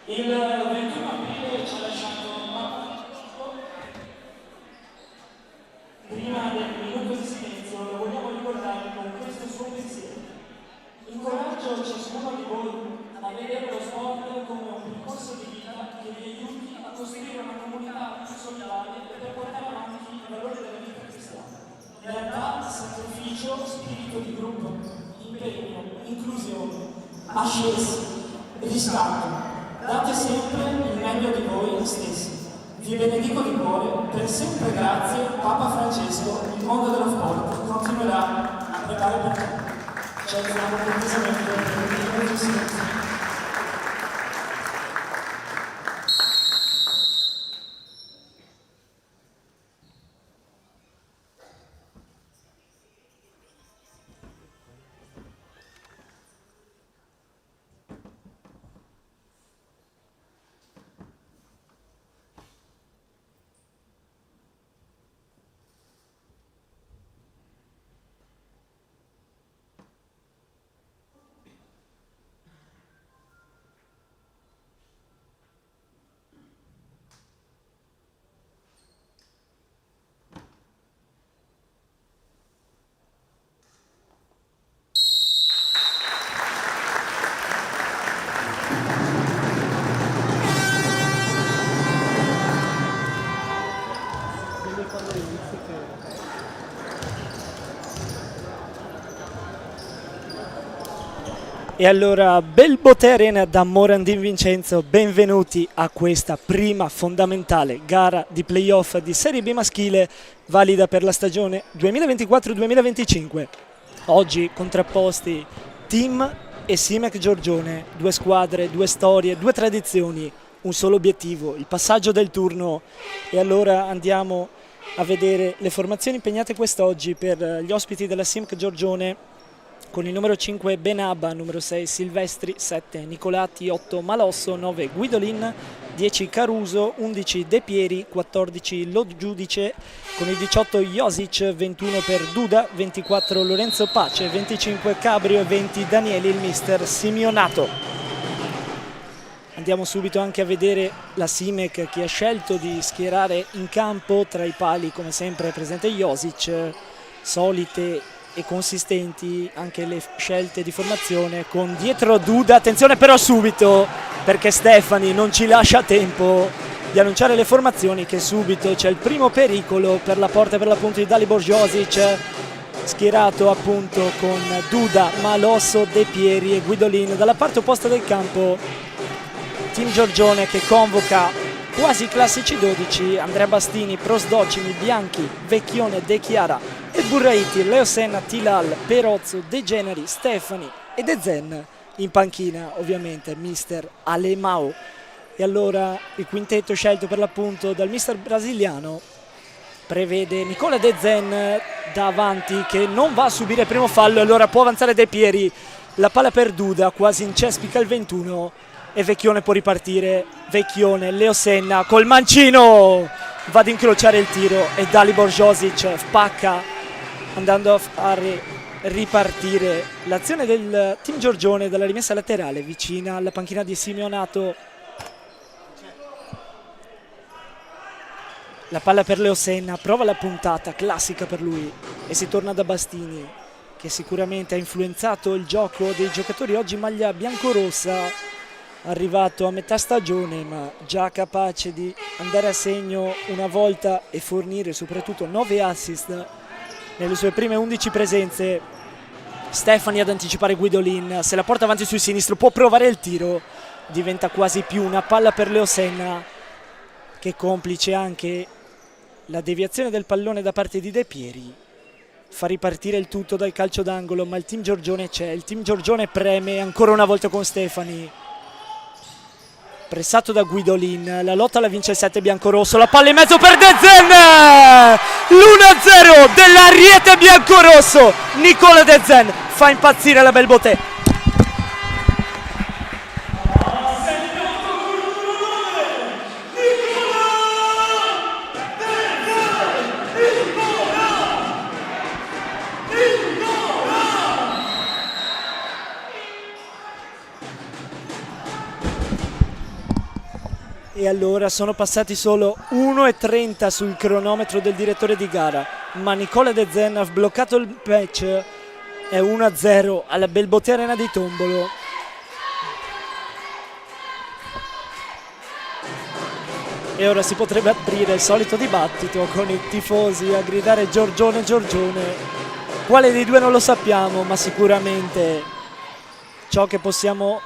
Il 21 aprile ci ha lasciato un mappa di gioco. Prima del minuto di silenzio lo vogliamo ricordare con questo suo pensiero. Incoraggio ciascuno di voi a vedere lo sport come un percorso di vita che vi aiuti a costruire una comunità più solidale e per portare avanti i valori della vita cristiana. Realtà, sacrificio, spirito di gruppo, impegno, inclusione, ascesi, riscatto. Date sempre il meglio di voi stessi. Vi benedico di cuore, per sempre grazie, Papa Francesco, il mondo dello sport continuerà a pregare per te. Ci alziamo cortesemente per il minuto di silenzio. E allora, Bèlbotè Arena da Morandin Vincenzo, benvenuti a questa prima fondamentale gara di playoff di Serie B maschile valida per la stagione 2024-2025. Oggi contrapposti Team e Simec Giorgione, due squadre, due storie, due tradizioni, un solo obiettivo, il passaggio del turno. E allora andiamo a vedere le formazioni impegnate quest'oggi per gli ospiti della Simec Giorgione, con il numero 5 Benabba, numero 6 Silvestri, 7 Nicolati, 8 Malosso, 9 Guidolin, 10 Caruso, 11 De Pieri, 14 Lo Giudice, con il 18 Josic, 21 per Duda, 24 Lorenzo Pace, 25 Cabrio e 20 Daniele il mister Simeonato. Andiamo subito anche a vedere la Simec, che ha scelto di schierare in campo tra i pali come sempre presente Josic, solite e consistenti anche le scelte di formazione, con dietro Duda. Attenzione però subito, perché Stefani non ci lascia tempo di annunciare le formazioni, che subito c'è il primo pericolo per la porta per l'appunto di Dalibor Josic, schierato appunto con Duda, Malosso, De Pieri e Guidolin. Dalla parte opposta del campo Team Giorgione, che convoca quasi classici 12, Andrea Bastini, Prosdocini, Bianchi, Vecchione, De Chiara e Burraiti, Leo Senna, Tilal, Perozzo, De Generi, Stefani e De Zen. In panchina ovviamente mister Alemao. E allora il quintetto scelto per l'appunto dal mister brasiliano prevede Nicola De Zen davanti, che non va a subire il primo fallo, e allora può avanzare De Pieri, la palla per Duda, quasi incespica il 21 e Vecchione può ripartire. Vecchione, Leo Senna col mancino va ad incrociare il tiro e Dalibor Josic spacca, andando a fare ripartire l'azione del Team Giorgione dalla rimessa laterale vicina alla panchina di Simeonato. La palla per Leo Senna, prova la puntata classica per lui e si torna da Bastini, che sicuramente ha influenzato il gioco dei giocatori oggi in maglia biancorossa, arrivato a metà stagione ma già capace di andare a segno una volta e fornire soprattutto 9 assist nelle sue prime 11 presenze. Stefani ad anticipare Guidolin, se la porta avanti sul sinistro può provare il tiro, diventa quasi più una palla per Leo Senna, che complice anche la deviazione del pallone da parte di De Pieri. fa ripartire il tutto dal calcio d'angolo, ma il team Giorgione c'è, il team Giorgione preme ancora una volta con Stefani, pressato da Guidolin, la lotta la vince il 7 biancorosso, la palla in mezzo per De Zen, l'1-0 dell'Ariete biancorosso, Nicola De Zen fa impazzire la Bèlbotè. E allora sono passati solo 1:30 sul cronometro del direttore di gara, ma Nicola De Zen ha bloccato il match, è 1-0 alla Bèlbotè Arena di Tombolo. E ora si potrebbe aprire il solito dibattito con i tifosi a gridare Giorgione, Giorgione. Quale dei due non lo sappiamo, ma sicuramente ciò che possiamo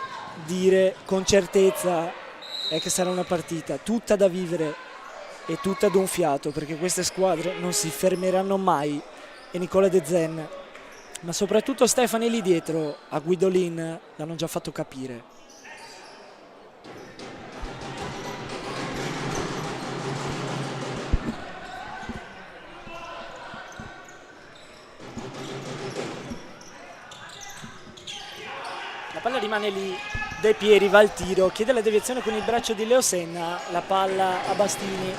dire con certezza è che sarà una partita tutta da vivere e tutta d'un fiato, perché queste squadre non si fermeranno mai, e Nicola De Zen, ma soprattutto Stefani lì dietro a Guidolin, l'hanno già fatto capire. La palla rimane lì, De Pieri va al tiro, chiede la deviazione con il braccio di Leo Senna, la palla a Bastini.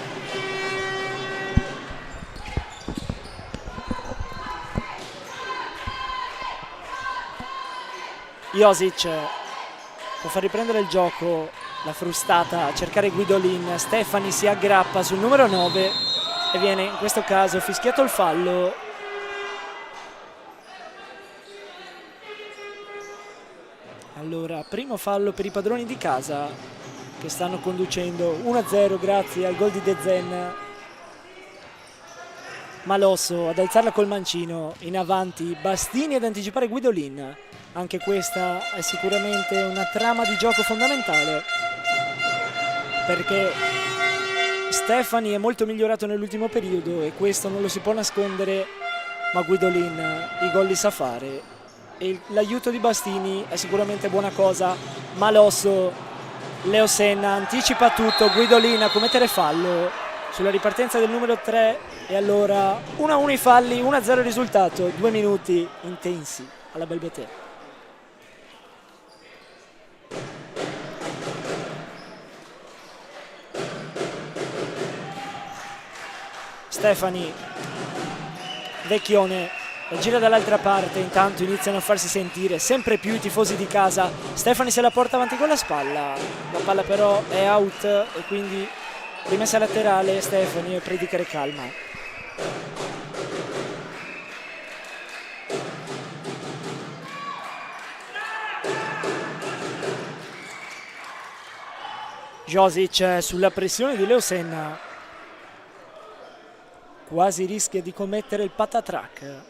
Josic può far riprendere il gioco, la frustata a cercare Guidolin, Stefani si aggrappa sul numero 9 e viene in questo caso fischiato il fallo. Allora, primo fallo per i padroni di casa che stanno conducendo 1-0 grazie al gol di De Zen. Malosso ad alzarla col mancino, in avanti Bastini ad anticipare Guidolin. Anche questa è sicuramente una trama di gioco fondamentale, perché Stefani è molto migliorato nell'ultimo periodo e questo non lo si può nascondere, ma Guidolin i gol li sa fare. E l'aiuto di Bastini è sicuramente buona cosa. Malosso, Leo Senna anticipa tutto, Guidolin a commettere fallo sulla ripartenza del numero 3 e allora 1-1 i falli, 1-0 il risultato, 2 minuti intensi alla Bèlbotè. Stefani, Vecchione gira dall'altra parte, intanto iniziano a farsi sentire sempre più i tifosi di casa. Stefani se la porta avanti con la spalla, la palla però è out e quindi rimessa laterale. Stefani a predicare calma. Josic sulla pressione di Leo Senna, quasi rischia di commettere il patatrack.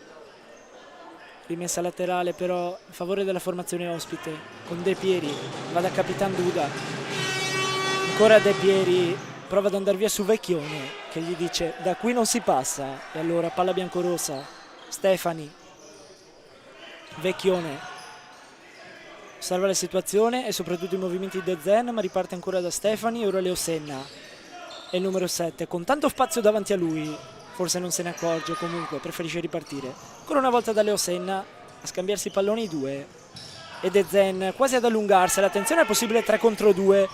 Rimessa laterale però in favore della formazione ospite con De Pieri, va da Capitan Duda, ancora De Pieri prova ad andare via su Vecchione che gli dice da qui non si passa, e allora palla biancorossa. Stefani, Vecchione salva la situazione e soprattutto i movimenti di De Zen, ma riparte ancora da Stefani e ora Leo Senna è il numero 7 con tanto spazio davanti a lui. Forse non se ne accorge, comunque preferisce ripartire. Ancora una volta da Leo Senna a scambiarsi i palloni i due. E De Zen quasi ad allungarsela. Attenzione al possibile 3 contro 2.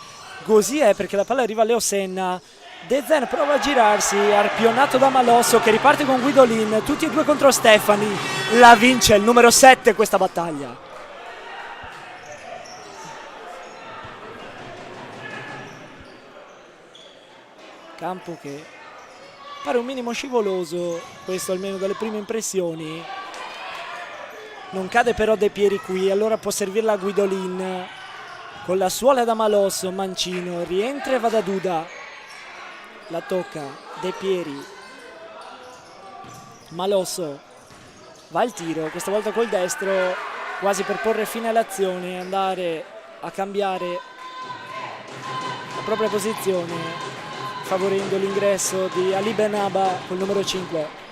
Così è, perché la palla arriva a Leo Senna. De Zen prova a girarsi, arpionato da Malosso che riparte con Guidolin. Tutti e due contro Stefani. La vince il numero 7 questa battaglia. Campo che pare un minimo scivoloso, questo almeno dalle prime impressioni. Non cade però De Pieri qui, allora può servirla a Guidolin con la suola da Malosso. Mancino rientra e va da Duda, la tocca De Pieri. Malosso va al tiro, questa volta col destro, quasi per porre fine all'azione, andare a cambiare la propria posizione, favorendo l'ingresso di Ali Benaba col numero 5.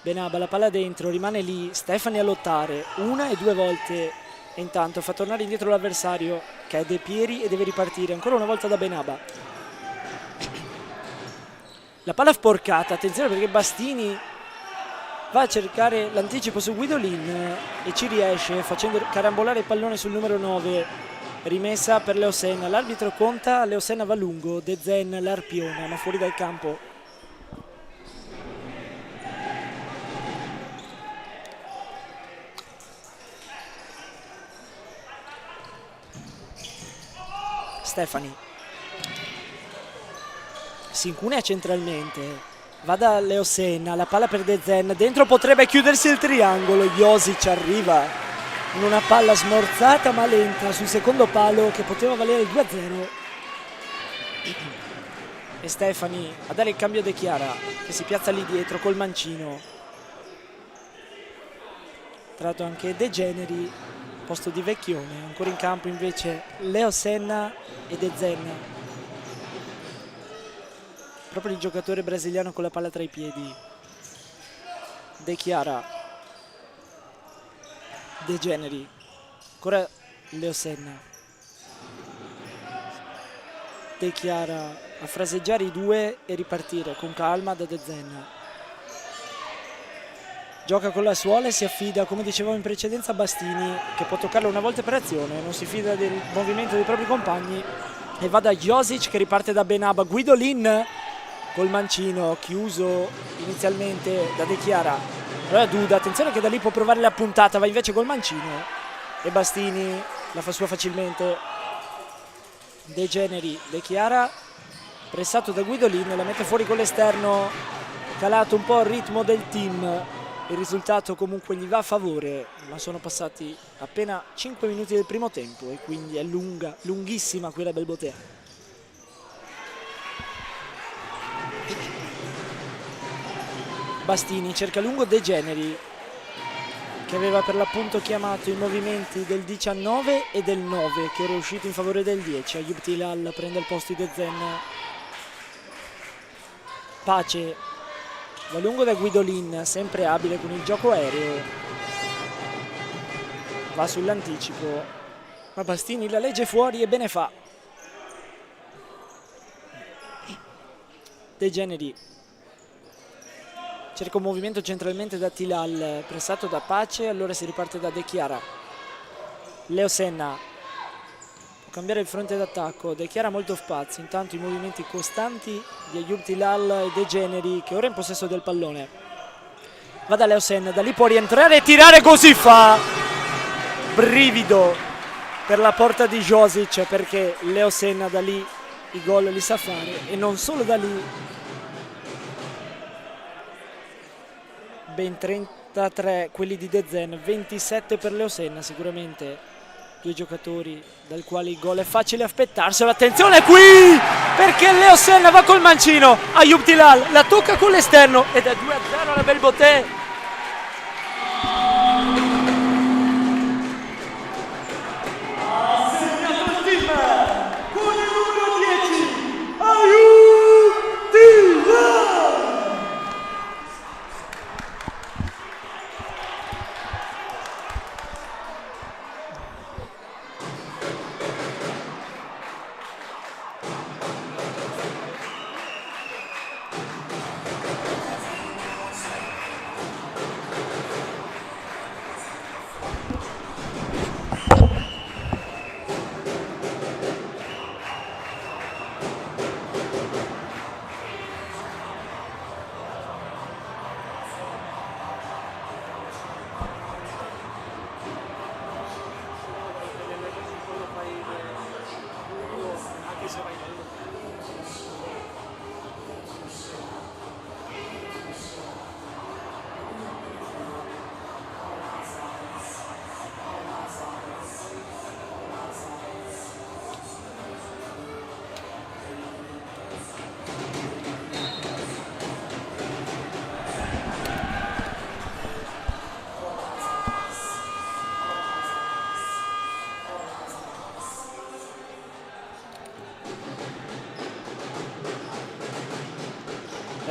Benaba la palla dentro, rimane lì Stefani a lottare una e due volte e intanto fa tornare indietro l'avversario che è De Pieri e deve ripartire ancora una volta da Benaba. La palla sporcata, attenzione perché Bastini va a cercare l'anticipo su Guidolin e ci riesce facendo carambolare il pallone sul numero 9. Rimessa per Leosenna, l'arbitro conta, Leosenna va lungo, De Zen l'arpiona ma fuori dal campo. Stefani si incunea centralmente, va da Leosenna, la palla per De Zen, dentro potrebbe chiudersi il triangolo, Josic arriva in una palla smorzata ma lenta sul secondo palo che poteva valere il 2-0 e Stefani a dare il cambio a De Chiara che si piazza lì dietro col mancino, tratto anche De Generi, posto di Vecchione, ancora in campo invece Leosenna e De Zen, proprio il giocatore brasiliano con la palla tra i piedi. De Chiara, De Generi, ancora Leosenna, De Chiara a fraseggiare i due e ripartire con calma da De Zen. Gioca con la suola e si affida, come dicevamo in precedenza, a Bastini, che può toccarlo una volta per azione, non si fida del movimento dei propri compagni e va da Josic che riparte da Benaba. Guidolin col mancino chiuso inizialmente da De Chiara. Allora Duda, attenzione che da lì può provare la puntata, va invece col mancino e Bastini la fa sua facilmente. De Generi, De Chiara pressato da Guidolin, la mette fuori con l'esterno, calato un po' il ritmo del team. Il risultato comunque gli va a favore, ma sono passati appena 5 minuti del primo tempo e quindi è lunghissima quella Bèlbotè. Bastini cerca lungo De Generi, che aveva per l'appunto chiamato i movimenti del 19 e del 9, che era uscito in favore del 10. Ayub Tilal prende il posto di De Zen. Pace va lungo da Guidolin, sempre abile con il gioco aereo, va sull'anticipo ma Bastini la legge fuori e bene fa. De Generi cerca un movimento centralmente da Tilal, pressato da Pace, allora si riparte da De Chiara. Leosenna può cambiare il fronte d'attacco, De Chiara molto spazio, intanto i movimenti costanti di Ayub Tilal e De Generi che ora è in possesso del pallone. Va da Leosenna, da lì può rientrare e tirare, così fa! Brivido per la porta di Josic, perché Leosenna da lì i gol li sa fare e non solo da lì. Ben 33 quelli di De Zen, 27 per Leosenna, sicuramente due giocatori dal quale il gol è facile aspettarselo. Attenzione qui, perché Leosenna va col mancino, Ayub Tilal la tocca con l'esterno ed è 2-0 alla Bèlbotè.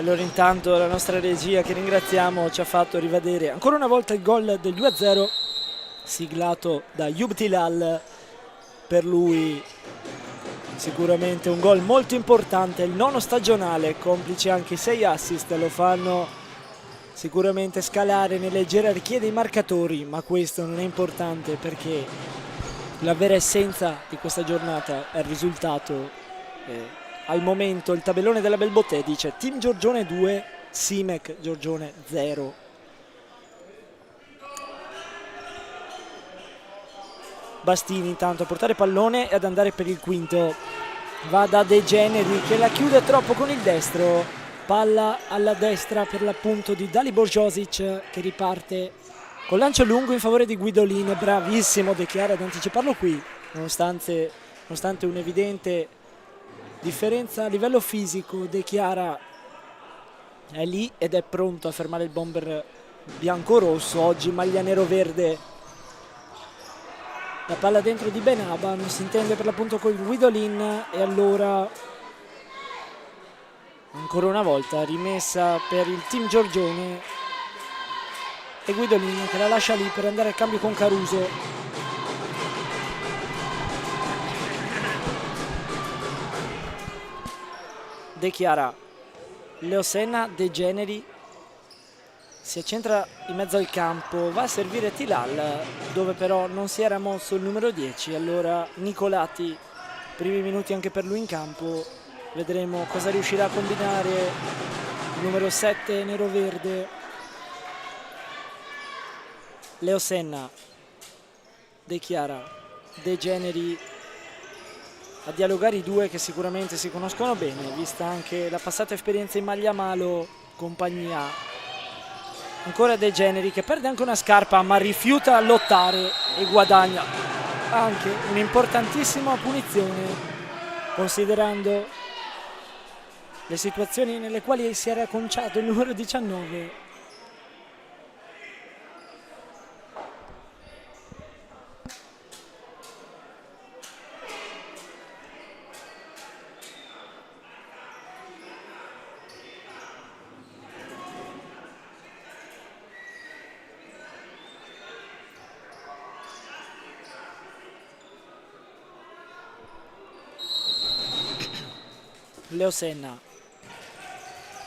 Allora intanto la nostra regia, che ringraziamo, ci ha fatto rivedere ancora una volta il gol del 2-0 siglato da Yub Tilal. Per lui sicuramente un gol molto importante, il 9° stagionale, complice anche 6 assist, lo fanno sicuramente scalare nelle gerarchie dei marcatori, ma questo non è importante perché la vera essenza di questa giornata è il risultato. Al momento il tabellone della Bèlbotè dice Team Giorgione 2, Simec Giorgione 0. Bastini intanto a portare pallone e ad andare per il quinto, va da De Generi che la chiude troppo con il destro, palla alla destra per l'appunto di Dali Borjosic che riparte con lancio lungo in favore di Guidolin. Bravissimo De Chiara ad anticiparlo qui, nonostante un'evidente differenza a livello fisico. De Chiara è lì ed è pronto a fermare il bomber bianco-rosso, oggi maglia nero-verde. La palla dentro di Benaba, non si intende per l'appunto con Guidolin e allora ancora una volta rimessa per il team Giorgione e Guidolin che la lascia lì per andare al cambio con Caruso. De Chiara, Leo Senna, De Generi si accentra in mezzo al campo, va a servire Tilal dove però non si era mosso il numero 10, allora Nicolati, primi minuti anche per lui in campo, vedremo cosa riuscirà a combinare il numero 7 nero-verde. Leo Senna, De Chiara, De Generi a dialogare i due che sicuramente si conoscono bene, vista anche la passata esperienza in maglia malo compagnia. Ancora De Generi che perde anche una scarpa ma rifiuta a lottare e guadagna anche un'importantissima punizione, considerando le situazioni nelle quali si era conciato il numero 19. Leo Senna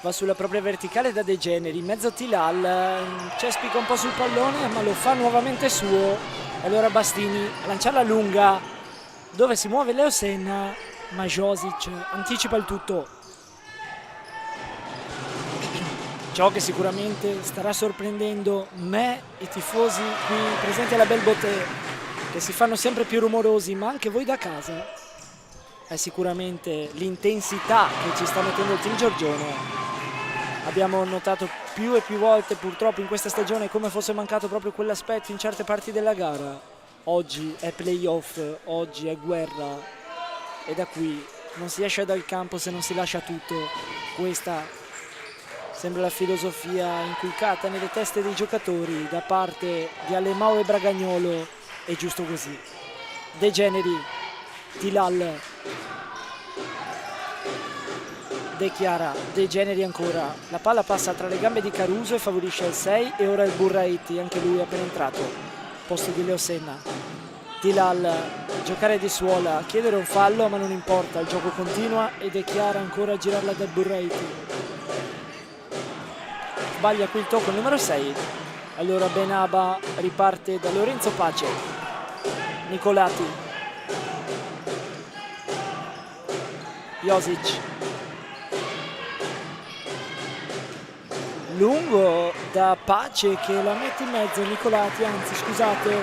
va sulla propria verticale da De Generi, in mezzo Tilal, cespica un po' sul pallone ma lo fa nuovamente suo. Allora Bastini a lanciarla lunga dove si muove Leo Senna, ma Josic anticipa il tutto. Ciò che sicuramente starà sorprendendo me, i tifosi qui presenti alla Bèlbotè, che si fanno sempre più rumorosi, ma anche voi da casa, è sicuramente l'intensità che ci sta mettendo il team Giorgione. Abbiamo notato più e più volte purtroppo in questa stagione come fosse mancato proprio quell'aspetto in certe parti della gara. Oggi è playoff, oggi è guerra e da qui non si esce dal campo se non si lascia tutto. Questa sembra la filosofia inculcata nelle teste dei giocatori da parte di Alemao e Bragagnolo, è giusto così. De Generi, Tilal, De Chiara, De Generi ancora, la palla passa tra le gambe di Caruso e favorisce il 6 e ora il Burraiti, anche lui appena entrato, posto di Leo Senna. Tilal, giocare di suola, chiedere un fallo ma non importa, il gioco continua e De Chiara ancora a girarla dal Burraiti. Sbaglia qui il tocco il numero 6, allora Benaba riparte da Lorenzo Pace, Nicolati, Josic, lungo da Pace che la mette in mezzo, Nicolati, anzi scusate,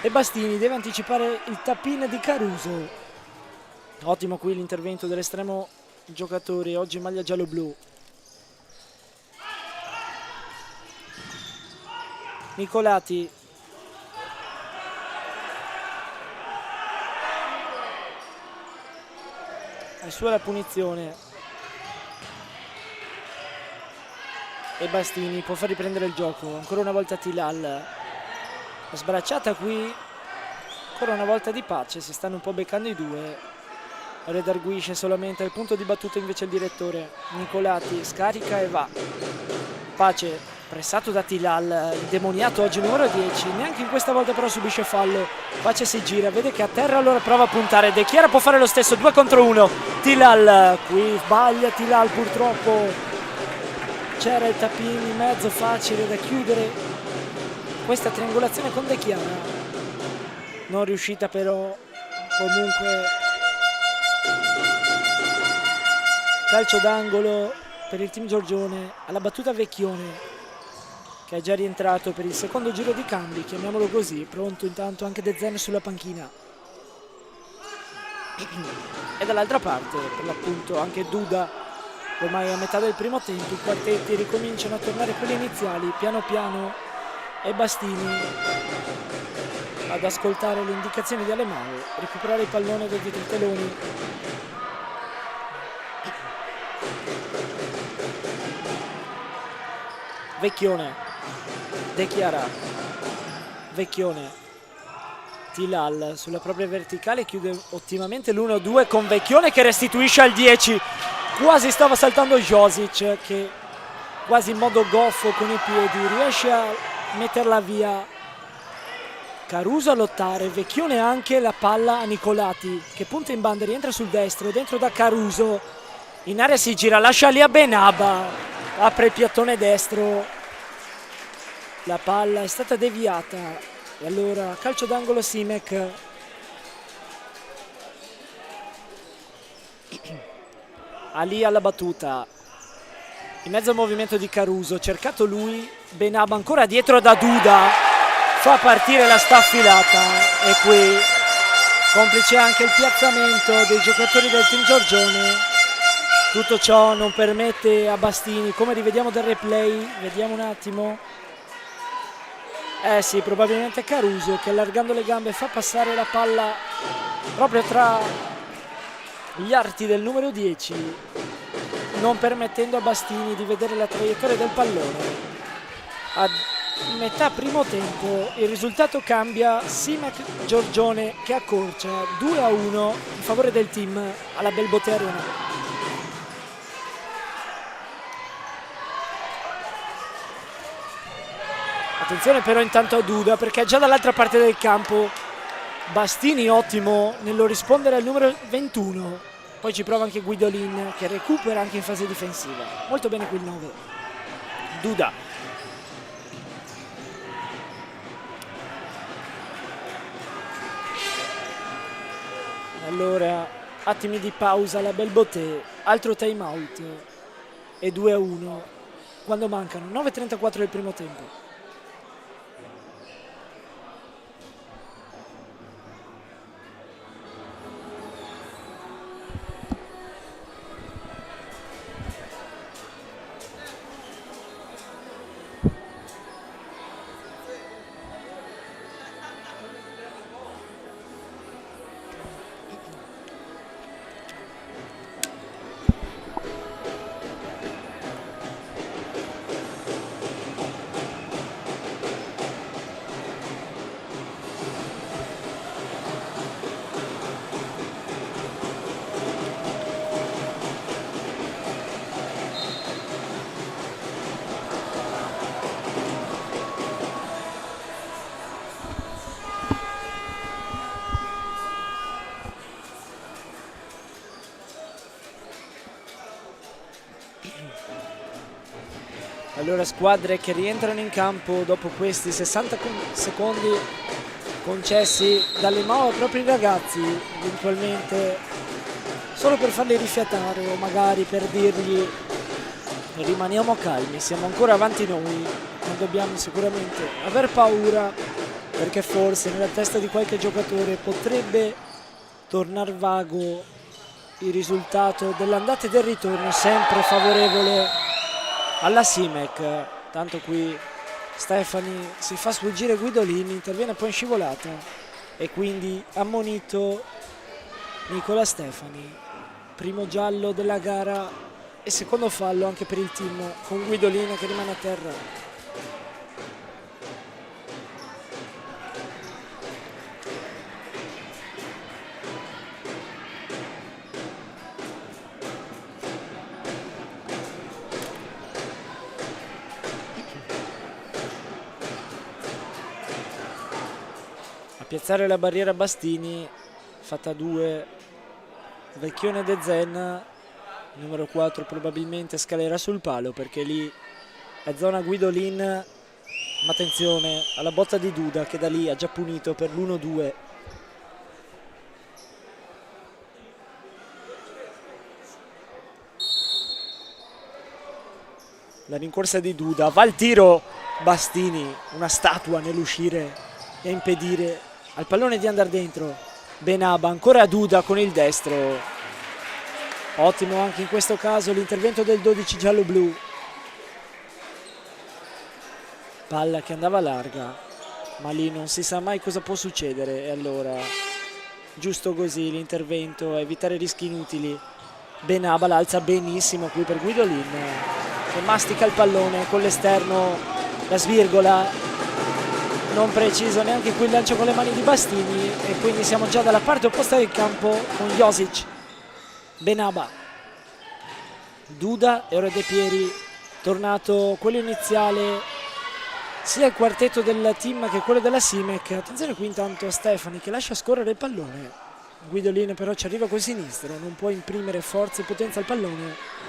e Bastini deve anticipare il tap-in di Caruso. Ottimo qui l'intervento dell'estremo giocatore, oggi in maglia giallo-blu. Nicolati, è sua la punizione e Bastini può far riprendere il gioco. Ancora una volta Tilal, la sbracciata qui ancora una volta di Pace, si stanno un po' beccando i due. redarguisce solamente al punto di battuta invece il direttore. Nicolati scarica e va. Pace, pressato da Tilal, indemoniato oggi numero 10, neanche in questa volta però subisce fallo. Pace si gira, vede che a terra, allora prova a puntare. De Chiara può fare lo stesso, 2 contro 1. Tilal, qui sbaglia Tilal purtroppo. C'era il tapin in mezzo, facile da chiudere questa triangolazione con De Chiara. Non riuscita però, comunque calcio d'angolo per il team Giorgione alla battuta Vecchione, che è già rientrato per il secondo giro di cambi, chiamiamolo così, pronto intanto anche De Zen sulla panchina. E dall'altra parte per l'appunto anche Duda, ormai a metà del primo tempo i quartetti ricominciano a tornare quelli iniziali, piano piano, e Bastini ad ascoltare le indicazioni di Alemao, recuperare il pallone da dietro i teloni. Vecchione, De Chiara, Vecchione, Tilal sulla propria verticale, chiude ottimamente l'1-2 con Vecchione che restituisce al 10. Quasi stava saltando Josic, che quasi in modo goffo con i piedi riesce a metterla via. Caruso a lottare, Vecchione anche, la palla a Nicolati che punta in banda, rientra sul destro, dentro da Caruso, in area si gira, lascia lì a Benaba, apre il piattone destro, la palla è stata deviata e allora calcio d'angolo Simec. Ali alla battuta, in mezzo al movimento di Caruso, cercato lui, Benaba ancora dietro da Duda, fa partire la staffilata e qui complice anche il piazzamento dei giocatori del team Giorgione. Tutto ciò non permette a Bastini, come rivediamo dal replay, vediamo un attimo, sì, probabilmente Caruso che allargando le gambe fa passare la palla proprio tra gli arti del numero 10, non permettendo a Bastini di vedere la traiettoria del pallone. A metà primo tempo il risultato cambia, Simec Giorgione che accorcia 2-1 in favore del team alla Bèlbotè Arena. Attenzione però intanto a Duda, perché è già dall'altra parte del campo Bastini, ottimo nello rispondere al numero 21, poi ci prova anche Guidolin che recupera anche in fase difensiva, molto bene qui il 9. Duda, allora attimi di pausa alla Bèlbotè, altro time out e 2-1 quando mancano 9:34 del primo tempo. Allora squadre che rientrano in campo dopo questi 60 secondi concessi dalle mani ai propri ragazzi, eventualmente solo per farli rifiatare o magari per dirgli rimaniamo calmi, siamo ancora avanti noi, non dobbiamo sicuramente aver paura, perché forse nella testa di qualche giocatore potrebbe tornar vago il risultato dell'andata e del ritorno, sempre favorevole alla Simec. Tanto qui Stefani si fa sfuggire Guidolin, interviene poi in scivolata e quindi ammonito Nicola Stefani, primo giallo della gara e secondo fallo anche per il team, con Guidolin che rimane a terra. piazzare la barriera Bastini, fatta 2 Vecchione De Zen, numero 4 probabilmente scalerà sul palo perché lì è zona Guidolin, ma attenzione alla botta di Duda che da lì ha già punito per l'1-2. La rincorsa di Duda, va il tiro, Bastini, una statua nell'uscire e a impedire al pallone di andare dentro. Benaba, ancora Duda con il destro. Ottimo anche in questo caso l'intervento del 12 giallo-blu. Palla che andava larga, ma lì non si sa mai cosa può succedere e allora giusto così l'intervento, evitare rischi inutili. Benaba l'alza benissimo qui per Guidolin che mastica il pallone con l'esterno, la svirgola, non preciso neanche qui il lancio con le mani di Bastini e quindi siamo già dalla parte opposta del campo con Josic, Benaba, Duda e ora De Pieri, tornato quello iniziale sia il quartetto del team che quello della Simec. Attenzione qui intanto a Stefani che lascia scorrere il pallone, Guidolin però ci arriva col sinistro, non può imprimere forza e potenza al pallone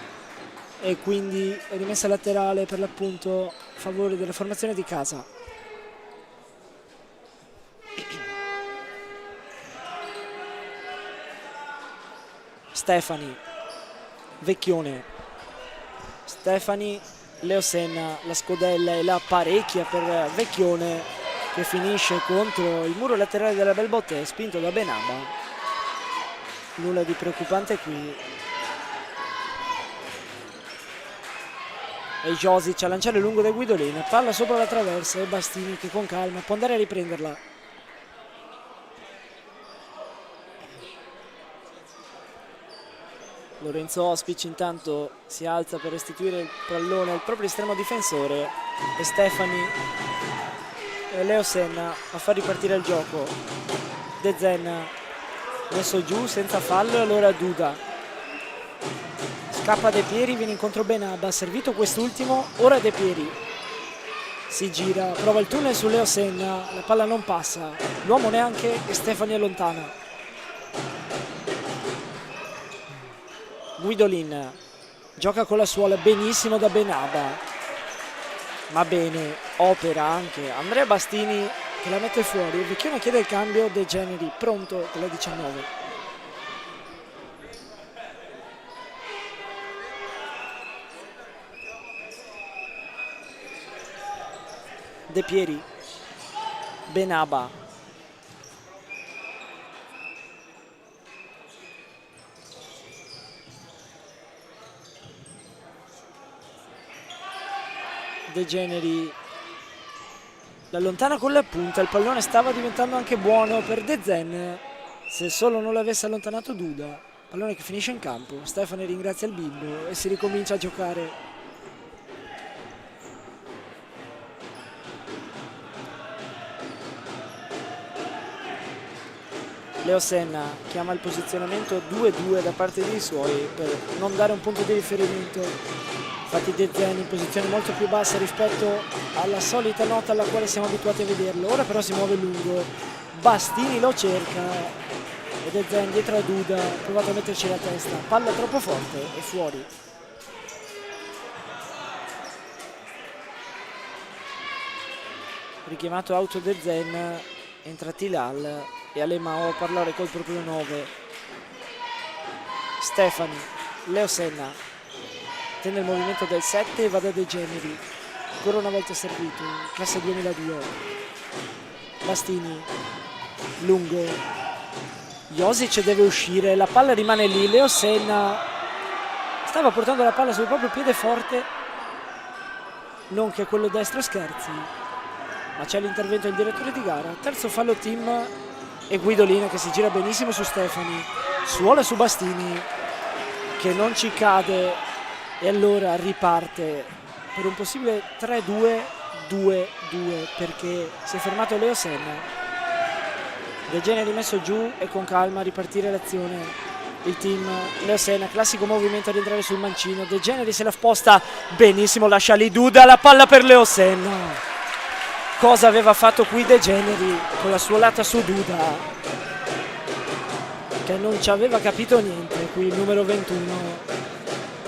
e quindi è rimessa laterale per l'appunto a favore della formazione di casa. Stefani, Vecchione, Stefani, Leo Senna, la scodella e la parecchia per Vecchione che finisce contro il muro laterale della Bèlbotè, spinto da Benaba. Nulla di preoccupante qui. E Josic a lanciare lungo da Guidolin, palla sopra la traversa e Bastini che con calma può andare a riprenderla. Lorenzo Ospic intanto si alza per restituire il pallone al proprio estremo difensore e Stefani e Leo Senna a far ripartire il gioco. De Zen messo giù senza fallo e allora Duda scappa De Pieri, viene incontro Benaba, servito quest'ultimo, ora De Pieri si gira, prova il tunnel su Leo Senna, la palla non passa, l'uomo neanche e Stefani allontana. Guidolin gioca con la suola benissimo da Benaba, ma bene opera anche Andrea Bastini che la mette fuori. Il Vecchione chiede il cambio, De Generi pronto con la 19. De Pieri, Benaba, De Generi l'allontana con la punta, il pallone stava diventando anche buono per De Zen se solo non l'avesse allontanato Duda. Pallone che finisce in campo, Stefani ringrazia il bimbo e si ricomincia a giocare. Leo Senna chiama il posizionamento 2-2 da parte dei suoi per non dare un punto di riferimento. Infatti De Zen in posizione molto più bassa rispetto alla solita nota alla quale siamo abituati a vederlo. Ora però si muove lungo, Bastini lo cerca e De Zen dietro a Duda, ha provato a metterci la testa, palla troppo forte e fuori. Richiamato auto De Zen, entra Tilal e Alemao a parlare col proprio 9. Stefani, Leo Senna tende il movimento del 7 e va da De Generi, ancora una volta servito, classe 2002. Bastini lungo, Josic deve uscire, la palla rimane lì, Leo Senna stava portando la palla sul proprio piede forte, non che quello destro scherzi, ma c'è l'intervento del direttore di gara. Terzo fallo team e Guidolin che si gira benissimo su Stefani, suola su Bastini che non ci cade e allora riparte per un possibile 3-2-2-2 perché si è fermato Leo Senna. De Generi messo giù e con calma ripartire l'azione il team. Leo Senna, classico movimento ad entrare sul mancino, De Generi se la sposta benissimo, lascia lì Duda, la palla per Leo Senna. cosa aveva fatto qui De Generi con la sua lata su Duda, che non ci aveva capito niente. Qui il numero 21,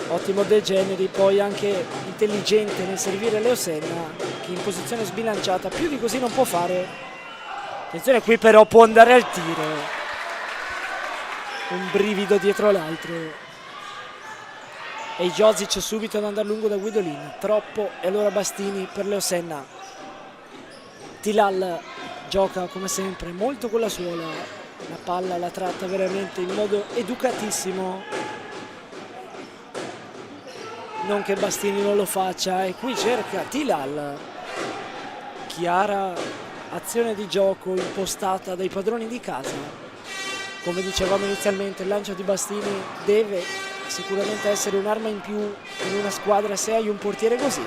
ottimo De Generi, poi anche intelligente nel servire Leo Senna, che in posizione sbilanciata più di così non può fare. Attenzione, qui però può andare al tiro, un brivido dietro l'altro. E Josic subito ad andare lungo da Guidolin, troppo, e allora Bastini per Leo Senna. Tilal gioca come sempre molto con la suola, la palla la tratta veramente in modo educatissimo, non che Bastini non lo faccia, e qui cerca Tilal, chiara azione di gioco impostata dai padroni di casa. Come dicevamo inizialmente, il lancio di Bastini deve sicuramente essere un'arma in più in una squadra se hai un portiere così.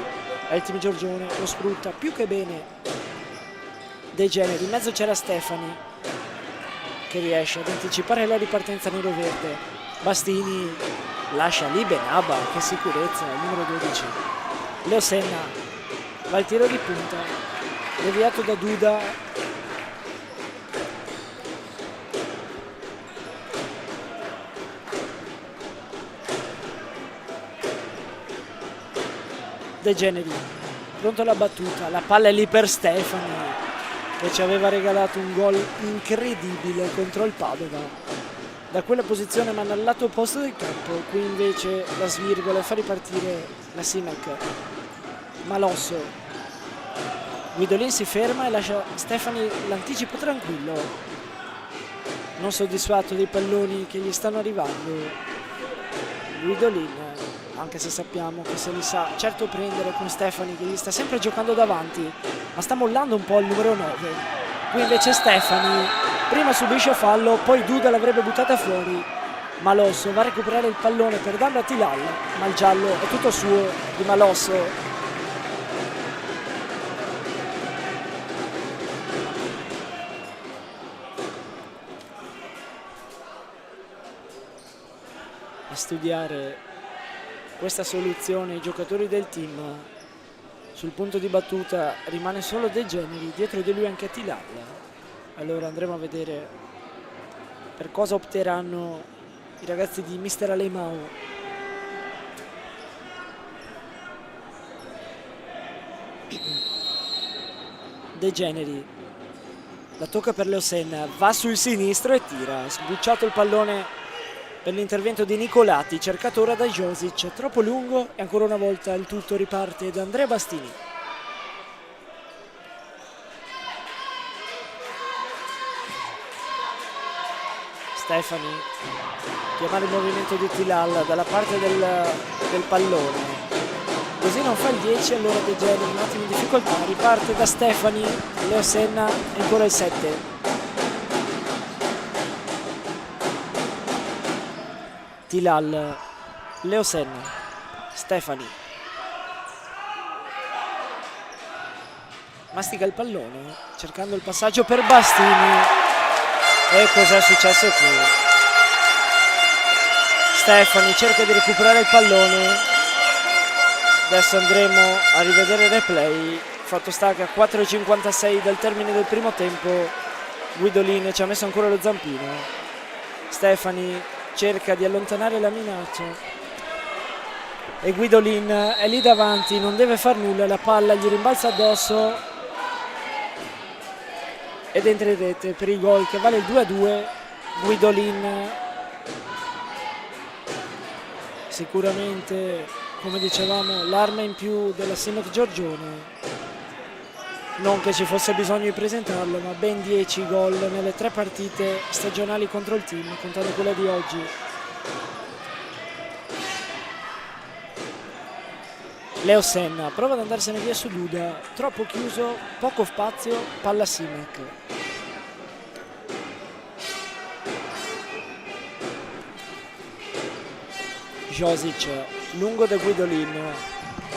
E il team Giorgione lo sfrutta più che bene. De Generi, in mezzo c'era Stefani che riesce ad anticipare la ripartenza nero-verde. Bastini lascia lì Benaba, che sicurezza, il numero 12. Leo Senna va al tiro di punta, deviato da Duda. De Generi, pronto alla battuta, la palla è lì per Stefani, che ci aveva regalato un gol incredibile contro il Padova. Da quella posizione ma dal lato opposto del campo, qui invece la svirgola e fa ripartire la Simec. Malosso, Guidolin si ferma e lascia Stefani l'anticipo tranquillo, non soddisfatto dei palloni che gli stanno arrivando. Guidolin, anche se sappiamo che se li sa certo prendere con Stefani, che gli sta sempre giocando davanti, ma sta mollando un po' il numero 9. Qui invece Stefani prima subisce fallo, poi Duda l'avrebbe buttata fuori. Malosso va a recuperare il pallone per darlo a Tilal, ma il giallo è tutto suo di Malosso. A studiare questa soluzione i giocatori del team. Sul punto di battuta rimane solo De Generi, dietro di lui anche Tilal. Allora andremo a vedere per cosa opteranno i ragazzi di Mister Alemao. De Generi la tocca per Leo Senna, va sul sinistro e tira, sbucciato il pallone per l'intervento di Nicolati, cercato ora da Josic, troppo lungo, e ancora una volta il tutto riparte da Andrea Bastini. Stefani, chiamare il movimento di Tilal dalla parte del pallone, così non fa il 10, allora De Generi un attimo in difficoltà, riparte da Stefani, Leo Senna e ancora il 7. Tilal, Leo Senna, Stefani, mastica il pallone cercando il passaggio per Bastini, e cos'è successo qui? Stefani cerca di recuperare il pallone, adesso andremo a rivedere il replay. Fatto sta che a 4:56 dal termine del primo tempo Guidolin ci ha messo ancora lo zampino. Stefani cerca di allontanare la minaccia e Guidolin è lì davanti, non deve far nulla, la palla gli rimbalza addosso ed entra in rete per il gol che vale il 2-2. Guidolin sicuramente, come dicevamo, l'arma in più della Simec Giorgione, non che ci fosse bisogno di presentarlo, ma ben 10 gol nelle 3 partite stagionali contro il team, contando quella di oggi. Leo Senna prova ad andarsene via su Duda, troppo chiuso, poco spazio, palla Simec. Josic lungo da Guidolin,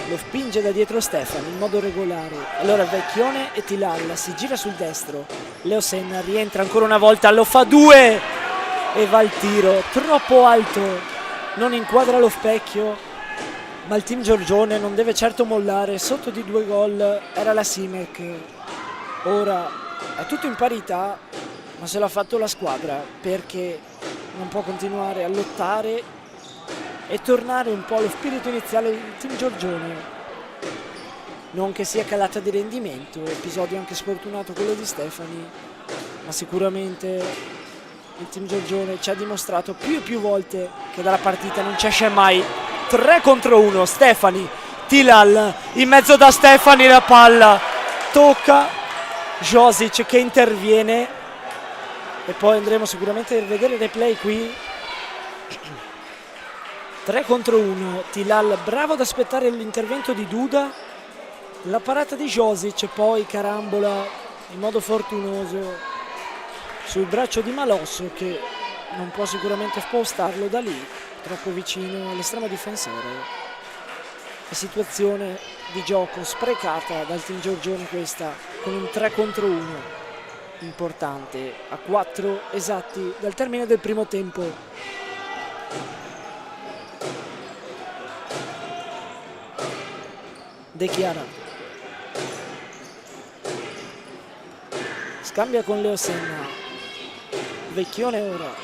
lo spinge da dietro Stefani in modo regolare, allora Vecchione e Tilal si gira sul destro, Leo Senna rientra ancora una volta, lo fa 2 e va al tiro, troppo alto, non inquadra lo specchio, ma il team Giorgione non deve certo mollare, sotto di 2 gol era la Simec. Ora è tutto in parità, ma se l'ha fatto la squadra, perché non può continuare a lottare e tornare un po' allo spirito iniziale del team Giorgione. Non che sia calata di rendimento, episodio anche sfortunato quello di Stefani, ma sicuramente il team Giorgione ci ha dimostrato più e più volte che dalla partita non ci esce mai. 3 contro 1, Stefani, Tilal, in mezzo da Stefani la palla, tocca Josic che interviene e poi andremo sicuramente a vedere il replay qui. 3 contro 1, Tilal bravo ad aspettare l'intervento di Duda, la parata di Josic, poi carambola in modo fortunoso sul braccio di Malosso che non può sicuramente spostarlo da lì, troppo vicino all'estremo difensore. La situazione di gioco sprecata dal team Giorgione questa, con un 3 contro 1 importante a 4 esatti dal termine del primo tempo. De Chiara scambia con Leo Senna, Vecchione ora,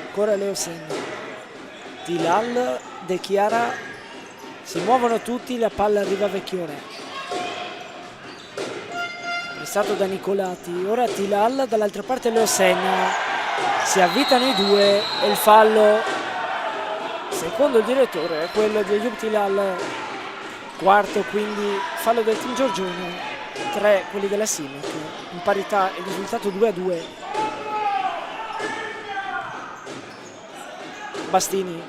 ancora Leo Senna, Tilal, De Chiara, si muovono tutti, la palla arriva a Vecchione, pressato da Nicolati, ora Tilal, dall'altra parte Leo Senna, si avvitano i due e il fallo, secondo il direttore, è quello di Ayub Tilal, quarto quindi fallo del team Giorgione, 3 quelli della Simec, in parità il risultato 2-2. Bastini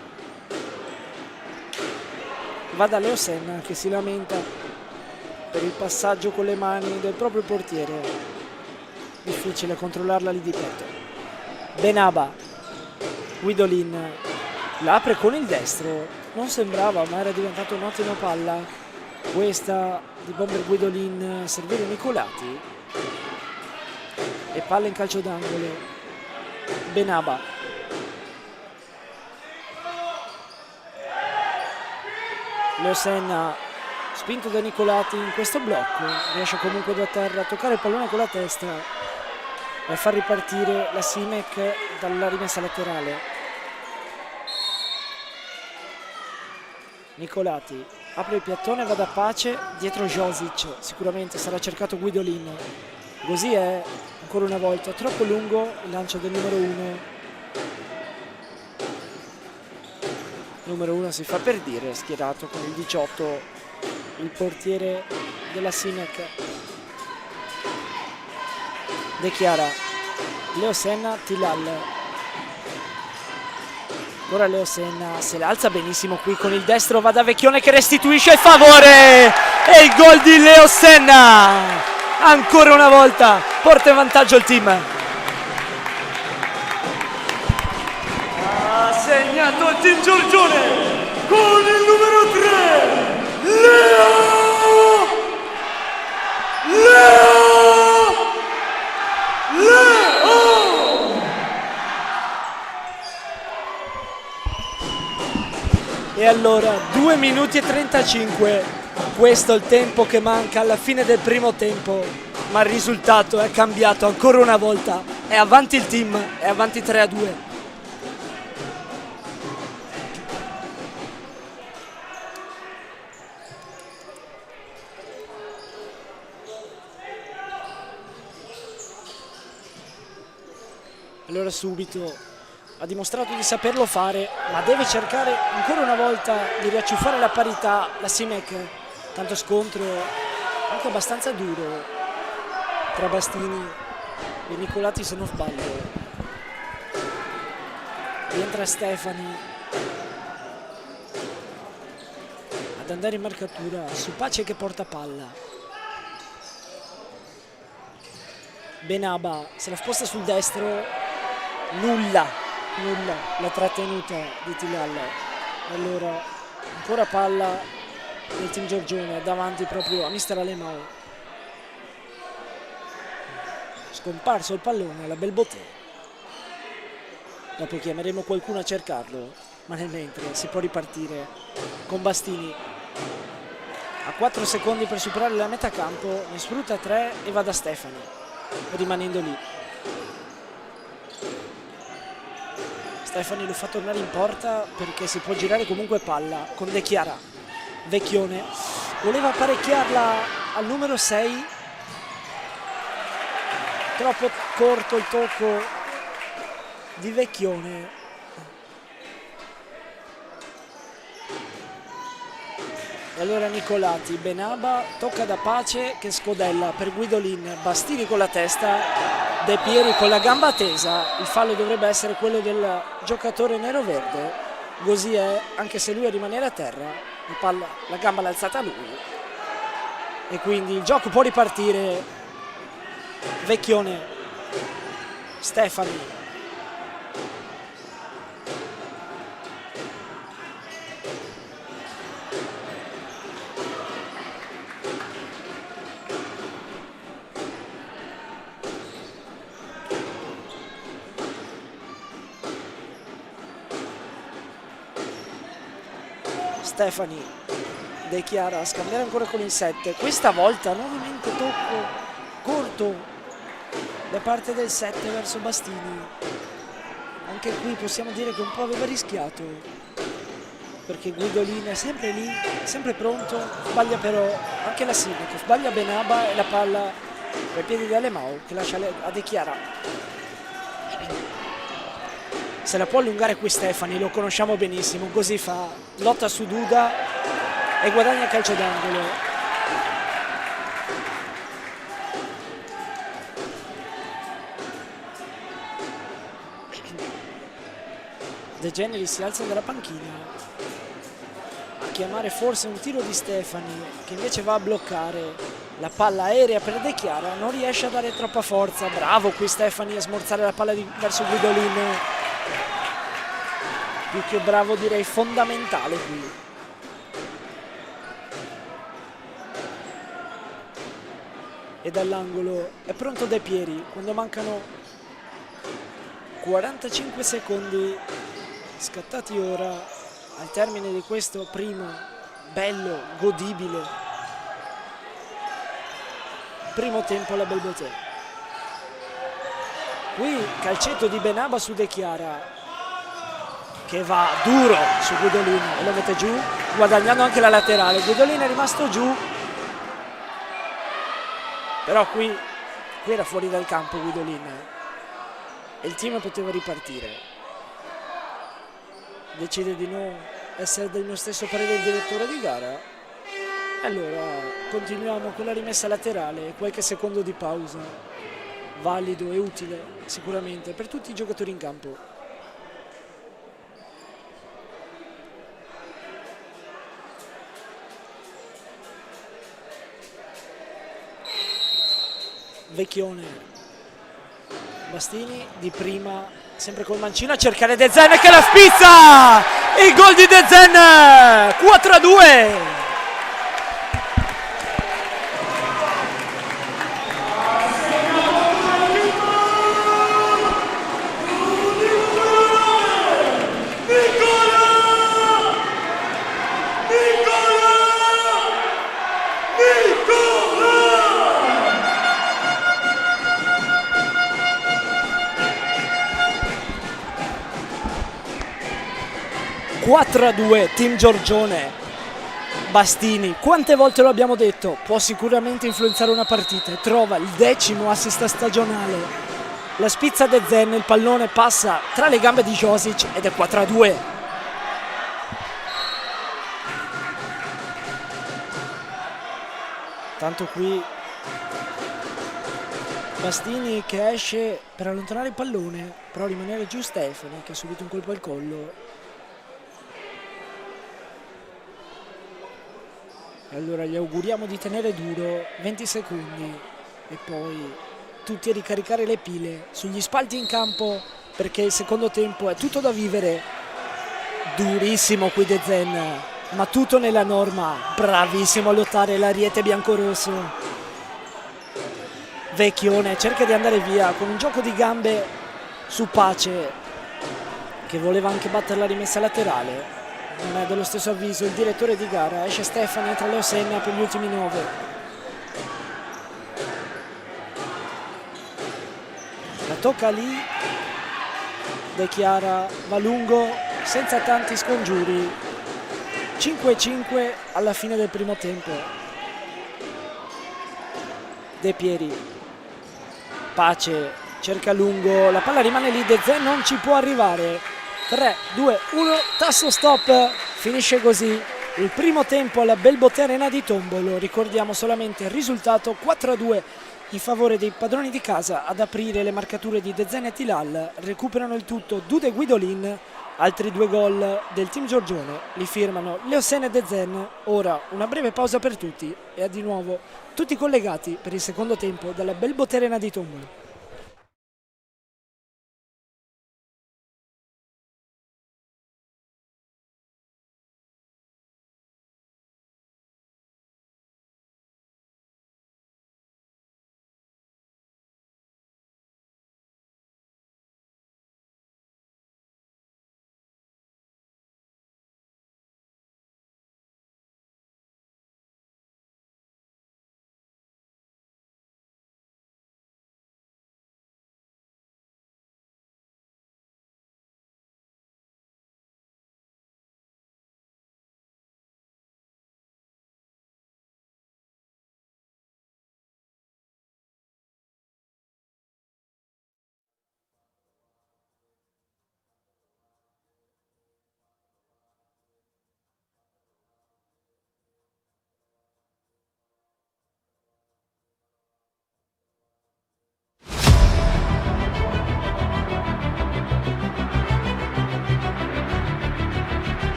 va da Leo Senna che si lamenta per il passaggio con le mani del proprio portiere, difficile controllarla lì di petto. Benaba, Guidolin la apre con il destro, non sembrava ma era diventata un'ottima palla questa di Bomber Guidolin, servire Nicolati e palla in calcio d'angolo. Benaba, Leo Senna spinto da Nicolati in questo blocco, riesce comunque da terra a toccare il pallone con la testa e a far ripartire la Simec dalla rimessa laterale. Nicolati apre il piattone, va da Pace, dietro Josic, sicuramente sarà cercato Guidolin, così è ancora una volta troppo lungo il lancio del numero 1. Numero 1 si fa per dire, schierato con il 18 il portiere della Simec. De Chiara, Leo Senna, Tilal. Ora Leo Senna se l'alza benissimo qui con il destro, va da Vecchione che restituisce il favore e il gol di Leo Senna. Ancora una volta porta in vantaggio il team. Ha segnato il team Giorgione con il numero 3, Leo E allora 2 minuti e 35, questo è il tempo che manca alla fine del primo tempo, ma il risultato è cambiato ancora una volta, è avanti il team, è avanti 3-2. Allora subito ha dimostrato di saperlo fare, ma deve cercare ancora una volta di riacciuffare la parità la Simec. Tanto scontro anche abbastanza duro tra Bastini e Nicolati, se non sbaglio. Rientra Stefani ad andare in marcatura su Pace che porta palla. Benaba se la sposta sul destro, nulla la trattenuta di Tilal. Allora ancora palla del team Giorgione davanti proprio a mister Alemao. Scomparso il pallone alla Bèlbotè, dopo chiameremo qualcuno a cercarlo, ma nel mentre si può ripartire con Bastini. a 4 secondi per superare la metà campo, ne sfrutta 3 e va da Stefani, rimanendo lì. Stefani lo fa tornare in porta perché si può girare comunque palla con De Chiara. Vecchione voleva apparecchiarla al numero 6, troppo corto il tocco di Vecchione. E allora Nicolati, Benaba tocca da Pace che scodella per Guidolin, Bastini con la testa, De Pieri con la gamba tesa. Il fallo dovrebbe essere quello del giocatore nero-verde, così è, anche se lui a rimanere a terra, la gamba l'ha alzata lui e quindi il gioco può ripartire. Vecchione, Stefani, Stefani, De Chiara a scambiare ancora con il 7, questa volta nuovamente tocco corto da parte del 7 verso Bastini. Anche qui possiamo dire che un po' aveva rischiato, perché Guidolin è sempre lì, sempre pronto, sbaglia però anche la Simec, sbaglia Benaba e la palla ai piedi di Alemao che lascia a De Chiara. Se la può allungare qui Stefani, lo conosciamo benissimo, così fa, lotta su Duda e guadagna calcio d'angolo. De Generi si alza dalla panchina a chiamare forse un tiro di Stefani, che invece va a bloccare la palla aerea per De Chiara, non riesce a dare troppa forza. Bravo qui Stefani a smorzare la palla verso Guidolin. Più che bravo, direi fondamentale qui. E dall'angolo è pronto De Pieri quando mancano 45 secondi scattati ora al termine di questo primo bello, godibile primo tempo alla Bèlbotè. Qui calcetto di Benaba su De Chiara, che va duro su Guidolin e lo mette giù, guadagnando anche la laterale. Guidolin è rimasto giù, però qui era fuori dal campo Guidolin e il team poteva ripartire. Decide di non essere del mio stesso parere il direttore di gara, e allora continuiamo con la rimessa laterale e qualche secondo di pausa, valido e utile sicuramente per tutti i giocatori in campo. Vecchione, Bastini di prima, sempre col mancino a cercare De Zen che la spizza! Il gol di De Zen, 4-2. Team Giorgione. Bastini, quante volte lo abbiamo detto, può sicuramente influenzare una partita e trova il 10° assist stagionale. La spizza De Zen, il pallone passa tra le gambe di Josic ed è 4-2. Tanto qui Bastini che esce per allontanare il pallone, però rimanere giù Stefani che ha subito un colpo al collo. Allora gli auguriamo di tenere duro 20 secondi e poi tutti a ricaricare le pile sugli spalti in campo, perché il secondo tempo è tutto da vivere. Durissimo qui De Zen, ma tutto nella norma, bravissimo a lottare l'ariete biancorosso. Vecchione cerca di andare via con un gioco di gambe su Pace, che voleva anche battere la rimessa laterale. Non è dello stesso avviso il direttore di gara. Esce Stefani, entra Leo Senna per gli ultimi 9. La tocca lì, dichiara, va lungo senza tanti scongiuri. 5-5 alla fine del primo tempo. De Pieri, Pace, cerca lungo, la palla rimane lì, De Zen non ci può arrivare. 3, 2, 1, tasto stop, finisce così il primo tempo alla Bèlbotè Arena di Tombolo. Ricordiamo solamente il risultato 4-2 in favore dei padroni di casa. Ad aprire le marcature di De Zen e Tilal, recuperano il tutto Dude e Guidolin. Altri 2 gol del team Giorgione li firmano Leo Senna e De Zen. Ora una breve pausa per tutti e a di nuovo tutti collegati per il secondo tempo dalla Bèlbotè Arena di Tombolo.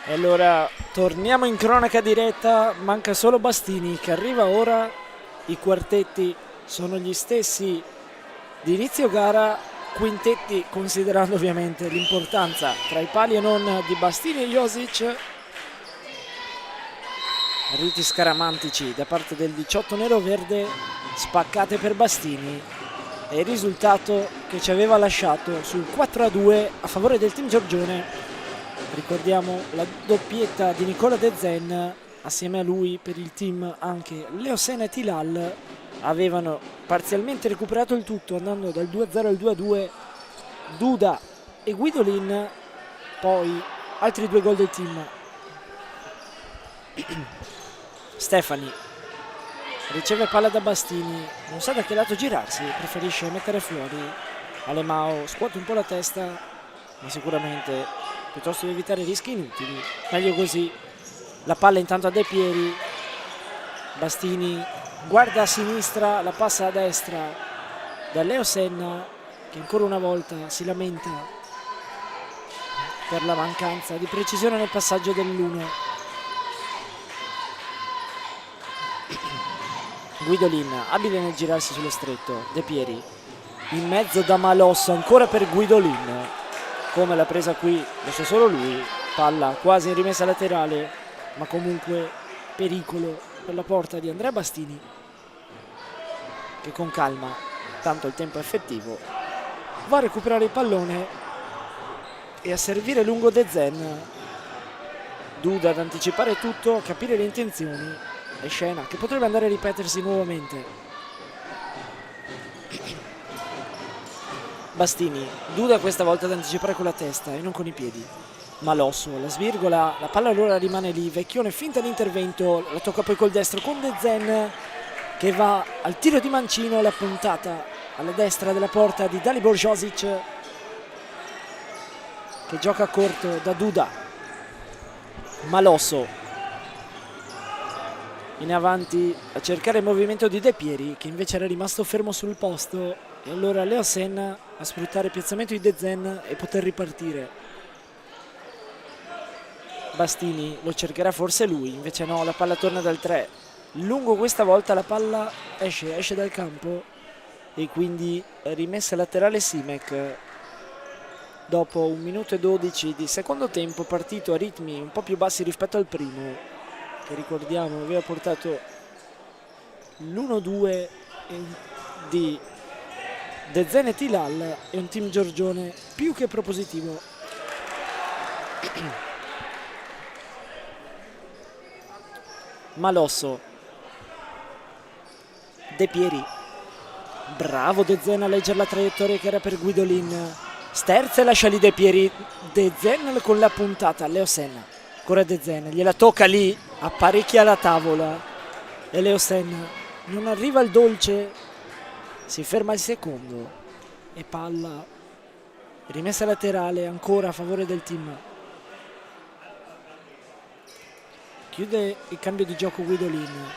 E allora torniamo in cronaca diretta, manca solo Bastini che arriva ora, i quartetti sono gli stessi di inizio gara, quintetti considerando ovviamente l'importanza tra i pali e non di Bastini e Josic. Riti scaramantici da parte del 18 nero-verde, spaccate per Bastini e il risultato che ci aveva lasciato sul 4-2 a favore del team Giorgione. Ricordiamo la doppietta di Nicola De Zen, assieme a lui per il team anche Leo Sena e Tilal avevano parzialmente recuperato il tutto andando dal 2-0 al 2-2 Duda e Guidolin, poi altri due gol del team. Stefani riceve palla da Bastini, non sa da che lato girarsi, preferisce mettere fuori. Alemao scuote un po' la testa, ma sicuramente piuttosto di evitare rischi inutili, meglio così. La palla intanto a De Pieri, Bastini guarda a sinistra, la passa a destra da Leo Senna che ancora una volta si lamenta per la mancanza di precisione nel passaggio dell'1. Guidolin abile nel girarsi sullo stretto, De Pieri in mezzo da Malosso ancora per Guidolin, come l'ha presa qui lo sa solo lui, palla quasi in rimessa laterale ma comunque pericolo per la porta di Andrea Bastini che con calma, tanto il tempo è effettivo, va a recuperare il pallone e a servire lungo De Zen. Duda ad anticipare tutto, a capire le intenzioni e scena che potrebbe andare a ripetersi nuovamente. Bastini, Duda questa volta ad anticipare con la testa e non con i piedi. Malosso, la svirgola, la palla allora rimane lì, Vecchione finta l'intervento, la tocca poi col destro con De Zen che va al tiro di mancino, la puntata alla destra della porta di Dalibor Josic che gioca a corto da Duda. Malosso in avanti a cercare il movimento di De Pieri che invece era rimasto fermo sul posto e allora Leo Senna a sfruttare il piazzamento di De Zen e poter ripartire. Bastini lo cercherà forse lui, invece no, la palla torna dal 3. Lungo questa volta la palla esce dal campo e quindi rimessa laterale Simec dopo 1 minuto e 12 di secondo tempo, partito a ritmi un po' più bassi rispetto al primo che ricordiamo aveva portato l'1-2 di De Zen e Tilal e un team Giorgione più che propositivo. Malosso, De Pieri, bravo De Zen a leggere la traiettoria che era per Guidolin, sterza e lascia lì De Pieri, De Zen con la puntata, Leo Senna, ancora De Zen, gliela tocca lì, apparecchia la tavola e Leo Senna non arriva al dolce, si ferma il secondo e palla rimessa laterale ancora a favore del team. Chiude il cambio di gioco Guidolin,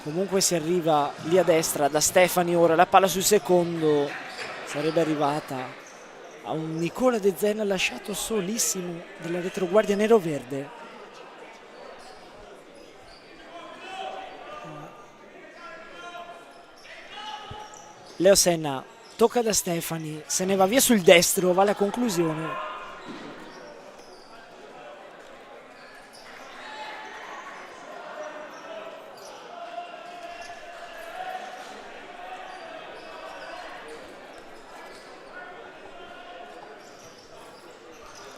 comunque si arriva lì a destra da Stefani, ora la palla sul secondo sarebbe arrivata a un Nicola De Zen lasciato solissimo dalla retroguardia nero-verde. Leo Senna tocca da Stefani, se ne va via sul destro, va alla conclusione.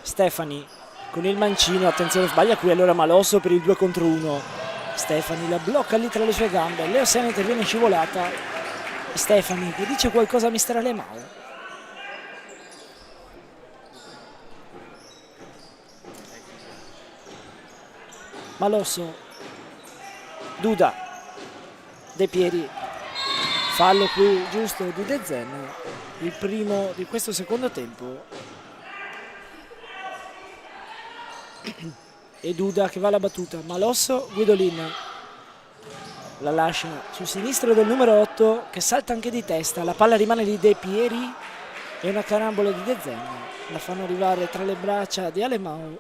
Stefani con il mancino, attenzione sbaglia qui allora Malosso per il 2 contro 1. Stefani la blocca lì tra le sue gambe, Leo Senna interviene in scivolata. Stefani che dice qualcosa a mister Alemao. Malosso, Duda, De Pieri, fallo qui giusto di De Zen, il primo di questo secondo tempo. E Duda che va alla battuta, Malosso, Guidolin la lascia sul sinistro del numero 8 che salta anche di testa, la palla rimane di De Pieri e una carambola di De Zen, la fanno arrivare tra le braccia di Alemao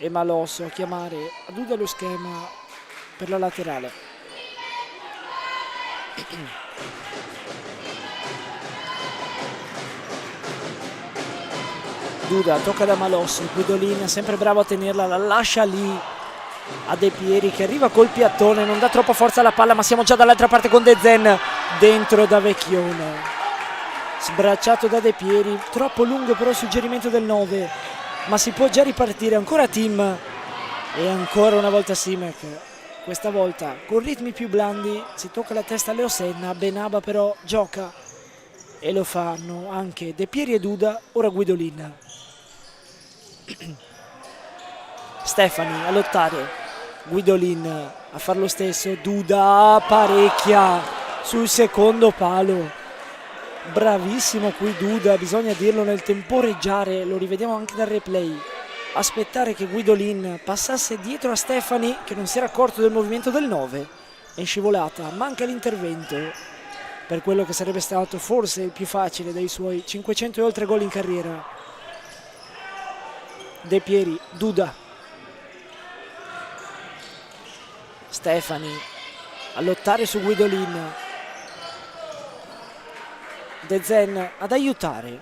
e Malosso a chiamare a Duda lo schema per la laterale. Duda tocca da Malosso, Guidolin sempre bravo a tenerla, la lascia lì a De Pieri che arriva col piattone, non dà troppa forza alla palla, ma siamo già dall'altra parte con De Zen, dentro da Vecchione, sbracciato da De Pieri, troppo lungo però il suggerimento del 9, ma si può già ripartire. Ancora Tim e ancora una volta Simec, questa volta con ritmi più blandi, si tocca la testa a Leo Senna, Benaba però gioca e lo fanno anche De Pieri e Duda. Ora Guidolin, Stefani a lottare, Guidolin a far lo stesso, Duda parecchia sul secondo palo, bravissimo qui Duda, bisogna dirlo, nel temporeggiare, lo rivediamo anche dal replay, aspettare che Guidolin passasse dietro a Stefani che non si era accorto del movimento del 9, è scivolata, manca l'intervento per quello che sarebbe stato forse il più facile dei suoi 500 e oltre gol in carriera. De Pieri, Duda, Stefani a lottare su Guidolin, De Zen ad aiutare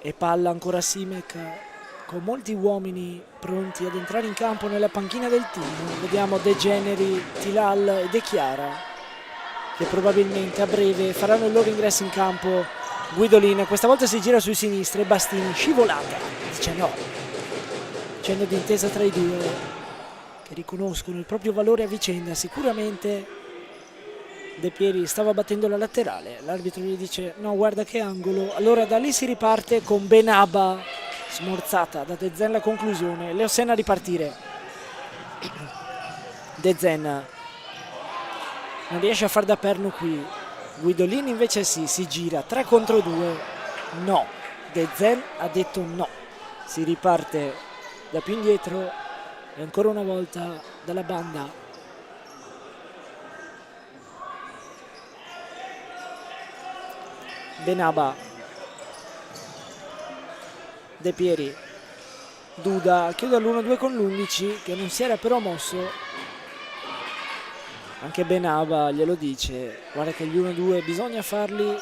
e palla ancora Simec con molti uomini pronti ad entrare in campo nella panchina del team. Vediamo De Generi, Tilal e De Chiara che probabilmente a breve faranno il loro ingresso in campo. Guidolin questa volta si gira sui sinistri e Bastini scivolata, dice no, cenno di intesa tra i due che riconoscono il proprio valore a vicenda. Sicuramente De Pieri stava battendo la laterale, l'arbitro gli dice no, guarda che angolo, allora da lì si riparte con Benaba smorzata da De Zen la conclusione, Leo Senna a ripartire. De Zen non riesce a far da perno qui, Guidolin invece sì, si gira 3 contro 2, no, De Zen ha detto no, si riparte da più indietro e ancora una volta dalla banda Benaba, De Pieri, Duda chiude all'1-2 con l'11 che non si era però mosso. Anche Benaba glielo dice, guarda che gli 1-2 bisogna farli.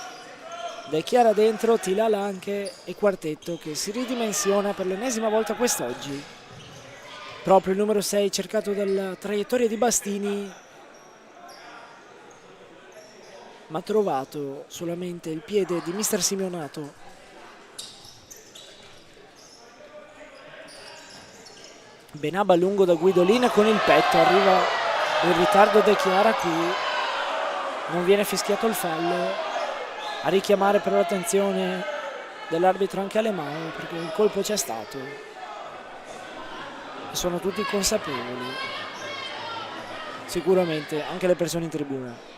De Chiara dentro, Tilala anche e quartetto che si ridimensiona per l'ennesima volta quest'oggi. Proprio il numero 6 cercato dalla traiettoria di Bastini, ma trovato solamente il piede di mister Simeonato. Benaba lungo da Guidolin con il petto, arriva in ritardo De Chiara qui, non viene fischiato il fallo, a richiamare però l'attenzione dell'arbitro anche alle mani perché il colpo c'è stato e sono tutti consapevoli, sicuramente anche le persone in tribuna.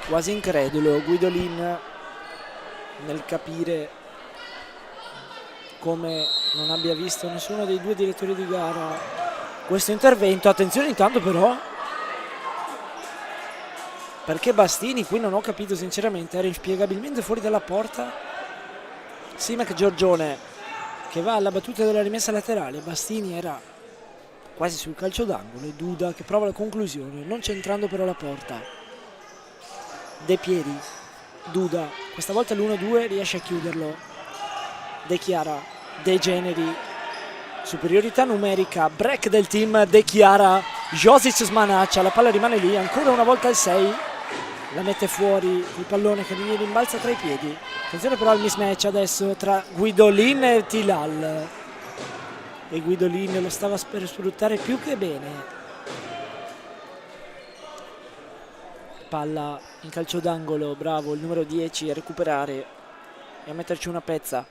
Quasi incredulo Guidolin nel capire come non abbia visto nessuno dei due direttori di gara questo intervento. Attenzione intanto però, perché Bastini qui non ho capito sinceramente, era inspiegabilmente fuori dalla porta. Simec Giorgione che va alla battuta della rimessa laterale, Bastini era quasi sul calcio d'angolo e Duda che prova la conclusione non centrando però la porta. De Pieri, Duda, questa volta l'1-2 riesce a chiuderlo. De Chiara, De Generi, superiorità numerica, break del team De Chiara, Josic smanaccia, la palla rimane lì, ancora una volta il 6, la mette fuori il pallone che gli rimbalza tra i piedi. Attenzione però al mismatch adesso tra Guidolin e Tilal, e Guidolin lo stava per sfruttare più che bene. Palla in calcio d'angolo, bravo il numero 10 a recuperare e a metterci una pezza.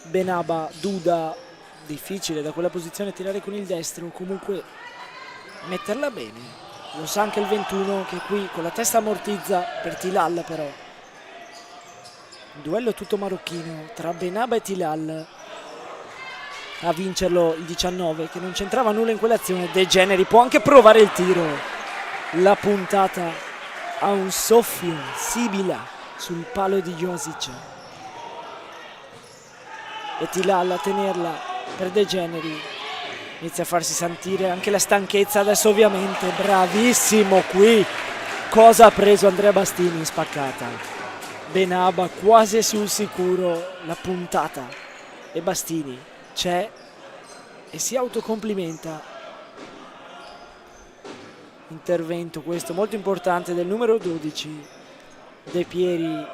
Benaba, Duda, difficile da quella posizione tirare con il destro, comunque metterla bene, lo sa anche il 21 che qui con la testa ammortizza per Tilal. Però il duello tutto marocchino tra Benaba e Tilal, a vincerlo il 19, che non c'entrava nulla in quell'azione. De Generi può anche provare il tiro, la puntata ha un soffio, sibila sul palo di Josic e Tilalla a tenerla per De Generi. Inizia a farsi sentire anche la stanchezza adesso, ovviamente. Bravissimo qui, cosa ha preso Andrea Bastini in spaccata. Benaba quasi sul sicuro la puntata e Bastini c'è e si autocomplimenta. Intervento questo molto importante del numero 12 De Pieri,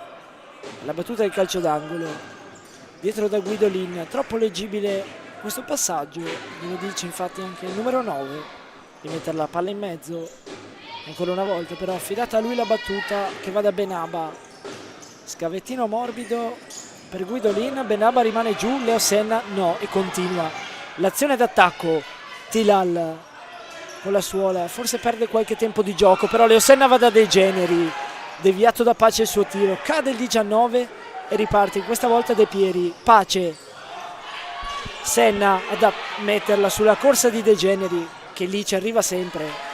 la battuta del calcio d'angolo dietro da Guidolin. Troppo leggibile questo passaggio, glielo dice infatti anche il numero 9 di mettere la palla in mezzo. Ancora una volta però affidata a lui la battuta che va da Benaba. Scavettino morbido per Guidolin, Benaba rimane giù, Leo Senna no, e continua l'azione d'attacco. Tilal con la suola, forse perde qualche tempo di gioco, però Leo Senna va da De Generi, deviato da Pace il suo tiro, cade il 19 e riparte, questa volta De Pieri. Pace, Senna ad metterla sulla corsa di De Generi, che lì ci arriva sempre.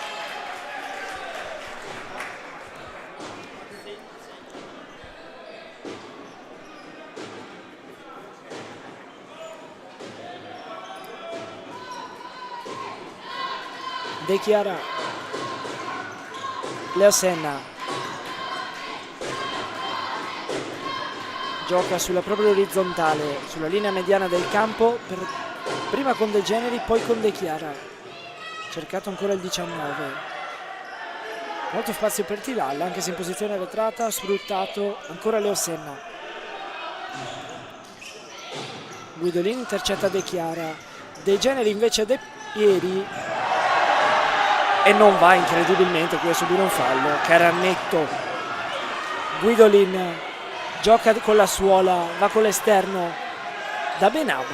De Chiara, Leo Senna gioca sulla propria orizzontale, sulla linea mediana del campo, prima con De Generi, poi con De Chiara. Cercato ancora il 19, molto spazio per Tilalla, anche se in posizione arretrata, sfruttato ancora Leo Senna. Guidolin intercetta De Chiara, De Generi invece De Pieri e non va, incredibilmente qui a subire un fallo. Carannetto, Guidolin gioca con la suola, va con l'esterno da Benaba,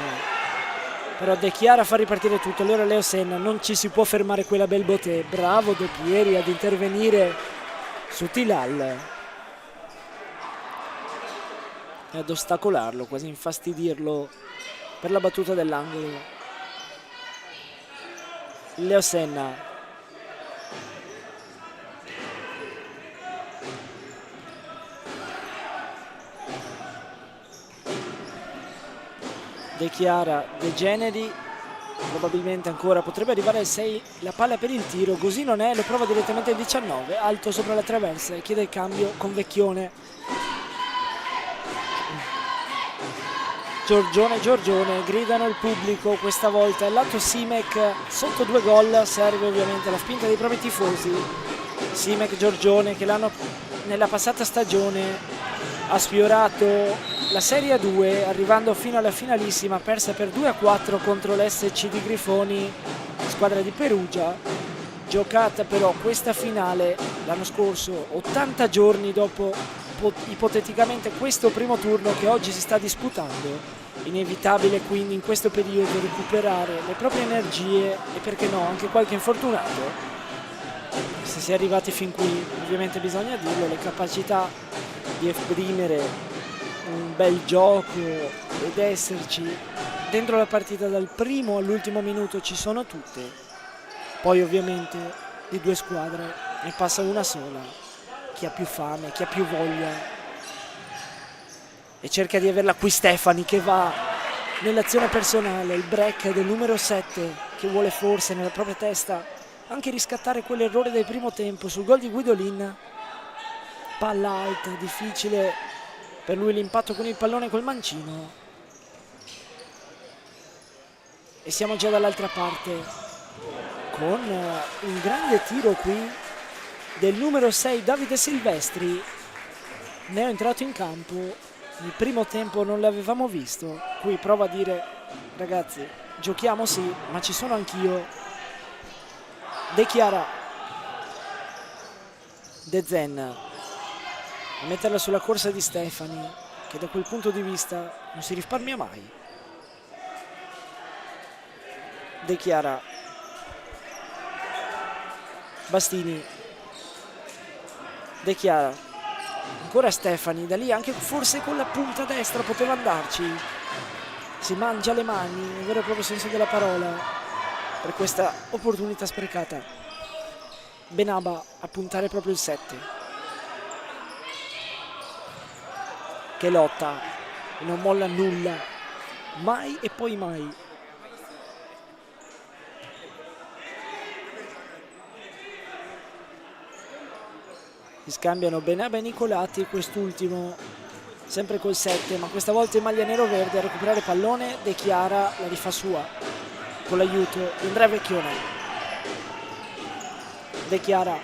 però De Chiara fa ripartire tutto. Allora Leo Senna, non ci si può fermare quella Bèlbotè. Bravo De Pieri ad intervenire su Tilal e ad ostacolarlo, quasi infastidirlo per la battuta dell'angolo. Leo Senna, De Chiara, De Generi, probabilmente ancora potrebbe arrivare al 6 la palla per il tiro, così non è, lo prova direttamente il 19, alto sopra la traversa e chiede il cambio con Vecchione. Giorgione, gridano il pubblico, questa volta è lato Simec, sotto 2 gol, serve ovviamente la spinta dei propri tifosi. Simec, Giorgione, che l'hanno nella passata stagione ha sfiorato la Serie A2 arrivando fino alla finalissima, persa per 2-4 contro l'SC di Grifoni, squadra di Perugia. Giocata però questa finale l'anno scorso, 80 giorni dopo ipoteticamente questo primo turno che oggi si sta disputando. Inevitabile quindi in questo periodo recuperare le proprie energie e perché no anche qualche infortunato. Se si è arrivati fin qui ovviamente bisogna dirlo, le capacità di esprimere un bel gioco ed esserci dentro la partita dal primo all'ultimo minuto ci sono tutte. Poi ovviamente di due squadre ne passa una sola, chi ha più fame, chi ha più voglia, e cerca di averla qui Stefani, che va nell'azione personale, il break del numero 7 che vuole forse nella propria testa anche riscattare quell'errore del primo tempo sul gol di Guidolin. Palla alta, difficile per lui l'impatto con il pallone col mancino, e siamo già dall'altra parte con un grande tiro qui del numero 6 Davide Silvestri. Ne è entrato in campo, nel primo tempo non l'avevamo visto, qui prova a dire ragazzi giochiamo sì ma ci sono anch'io. De Chiara, De Zen a metterla sulla corsa di Stefani, che da quel punto di vista non si risparmia mai. De Chiara, Bastini, De Chiara, ancora Stefani, da lì anche forse con la punta destra poteva andarci. si mangia le mani nel vero e proprio senso della parola per questa opportunità sprecata. Benaba a puntare proprio il 7, che lotta e non molla nulla, mai e poi mai. Si scambiano Benaba e Nicolati, quest'ultimo sempre col 7, ma questa volta in maglia nero-verde a recuperare pallone. De Chiara la rifà sua con l'aiuto di Andrea Vecchione. De Chiara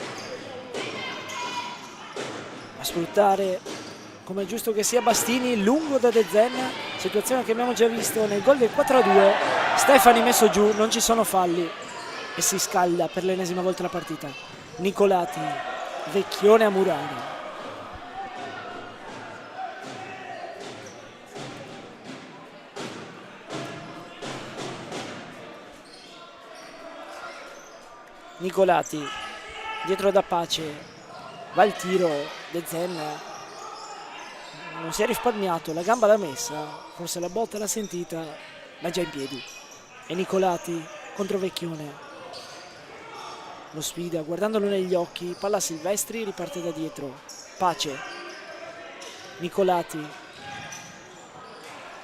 a sfruttare, come è giusto che sia, Bastini lungo da De Zen, situazione che abbiamo già visto nel gol del 4-2. Stefani messo giù, non ci sono falli e si scalda per l'ennesima volta la partita. Nicolati, Vecchione a murare. Nicolati dietro da Pace, va il tiro. De Zen non si è risparmiato, la gamba l'ha messa, forse la botta l'ha sentita, ma già in piedi. E Nicolati contro Vecchione, lo sfida guardandolo negli occhi, palla Silvestri, riparte da dietro. Pace, Nicolati,